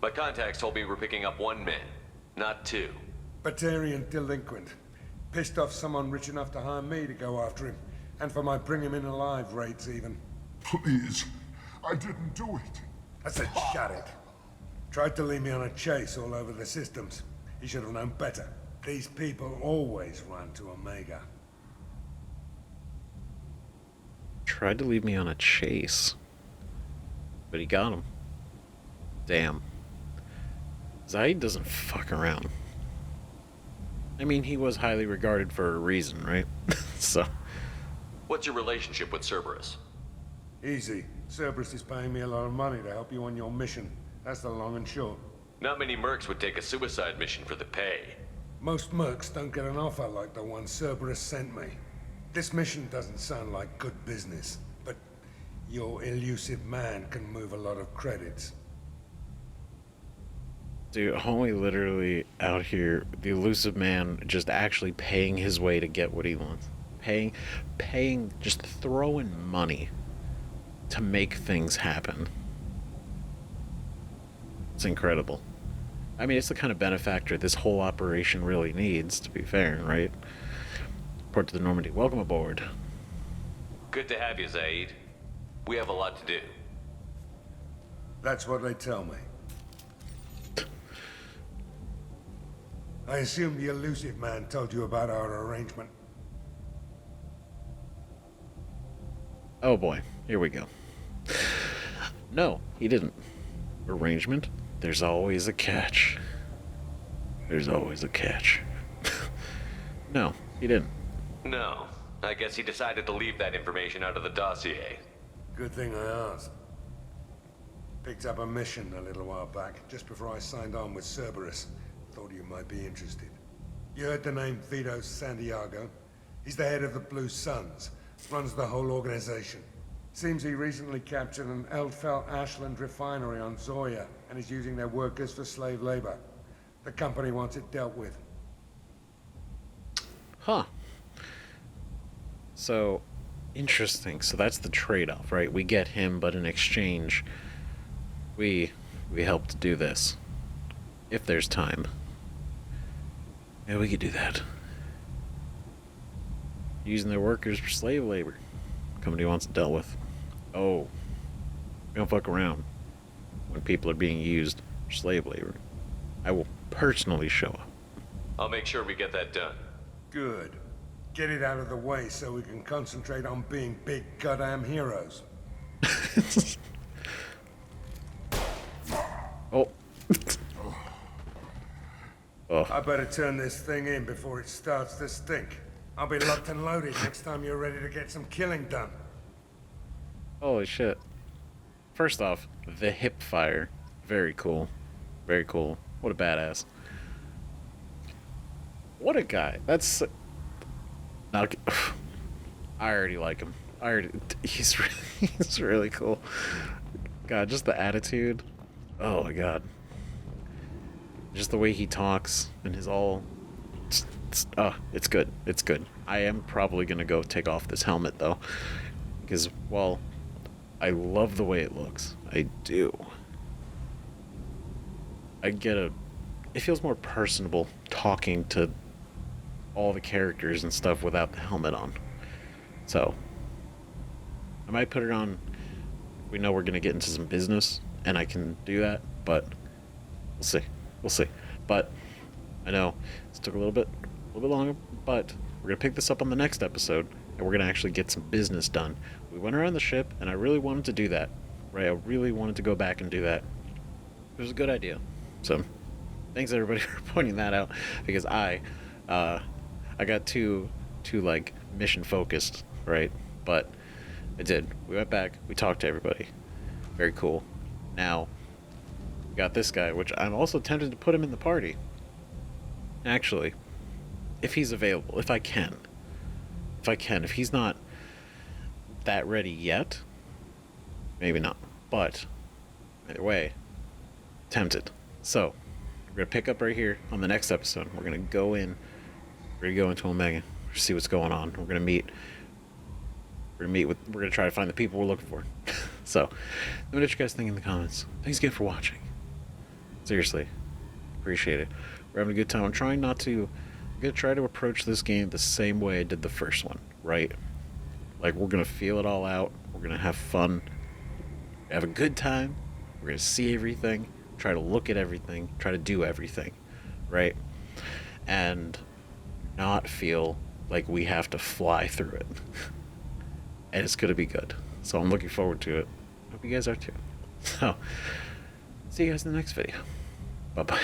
[SPEAKER 3] My contacts told me we're picking up 1 man, not 2.
[SPEAKER 14] Batarian delinquent. Pissed off someone rich enough to hire me to go after him. And for my bring him in alive rates even. Please. I didn't do it. I said shut it. Tried to lead me on a chase all over the systems. He should have known better. These people always run to Omega.
[SPEAKER 1] Tried to lead me on a chase. But he got him. Damn. Zaid doesn't fuck around. I mean, he was highly regarded for a reason, right? So...
[SPEAKER 3] What's your relationship with Cerberus?
[SPEAKER 14] Easy. Cerberus is paying me a lot of money to help you on your mission. That's the long and short.
[SPEAKER 3] Not many mercs would take a suicide mission for the pay.
[SPEAKER 14] Most mercs don't get an offer like the one Cerberus sent me. This mission doesn't sound like good business, but your elusive man can move a lot of credits.
[SPEAKER 1] Dude, homie literally out here, the elusive man just actually paying his way to get what he wants. Paying, just throwing money to make things happen. It's incredible. I mean, it's the kind of benefactor this whole operation really needs, to be fair, right? Port to the Normandy. Welcome aboard.
[SPEAKER 3] Good to have you, Zaid. We have a lot to do.
[SPEAKER 14] That's what they tell me. I assume the elusive man told you about our arrangement.
[SPEAKER 1] Oh boy, here we go. No, he didn't. Arrangement? There's always a catch. There's always a catch. No, he didn't.
[SPEAKER 3] No. I guess he decided to leave that information out of the dossier.
[SPEAKER 14] Good thing I asked. Picked up a mission a little while back, just before I signed on with Cerberus. Thought you might be interested. You heard the name Vito Santiago? He's the head of the Blue Suns. Runs the whole organization. Seems he recently captured an Eldfell Ashland refinery on Zoya and is using their workers for slave labor. The company wants it dealt with.
[SPEAKER 1] Huh. So, interesting. So that's the trade-off, right? We get him, but in exchange, we help to do this. If there's time. Yeah, we could do that. Using their workers for slave labor. Company wants it dealt with. Oh. We don't fuck around when people are being used for slave labor. I will personally show up.
[SPEAKER 3] I'll make sure we get that done.
[SPEAKER 14] Good. Get it out of the way so we can concentrate on being big goddamn heroes.
[SPEAKER 1] Oh. Oh.
[SPEAKER 14] I better turn this thing in before it starts to stink. I'll be locked and loaded next time you're ready to get some killing done.
[SPEAKER 1] Holy shit. First off, the hip fire. Very cool. Very cool. What a badass. What a guy. That's... Not... I already like him. He's he's really cool. God, just the attitude. Oh my god. Just the way he talks and his all. It's good. It's good. I am probably gonna go take off this helmet though, because well, I love the way it looks. I do. It feels more personable talking to all the characters and stuff without the helmet on. So, I might put it on. We know we're gonna get into some business, and I can do that, but we'll see. We'll see. But I know this took a little bit longer, but we're gonna pick this up on the next episode, and we're gonna actually get some business done. We went around the ship, and I really wanted to do that. Right? I really wanted to go back and do that. It was a good idea. So, thanks everybody for pointing that out, because I got too like mission focused, right? But I did. We went back. We talked to everybody. Very cool. Now we got this guy, which I'm also tempted to put him in the party. Actually, if he's available, if he's not that ready yet, maybe not. But either way, tempted. So we're gonna pick up right here on the next episode. We're gonna go into Omega, see what's going on. We're gonna try to find the people we're looking for. So let me know what you guys think in the comments. Thanks again for watching. Seriously, appreciate it. We're having a good time. I'm gonna try to approach this game the same way I did the first one, right? Like, we're gonna feel it all out. We're gonna have fun, have a good time. We're gonna see everything, try to look at everything, try to do everything, right? And not feel like we have to fly through it. And it's gonna be good. So I'm looking forward to it. Hope you guys are too. So, see you guys in the next video. Bye-bye.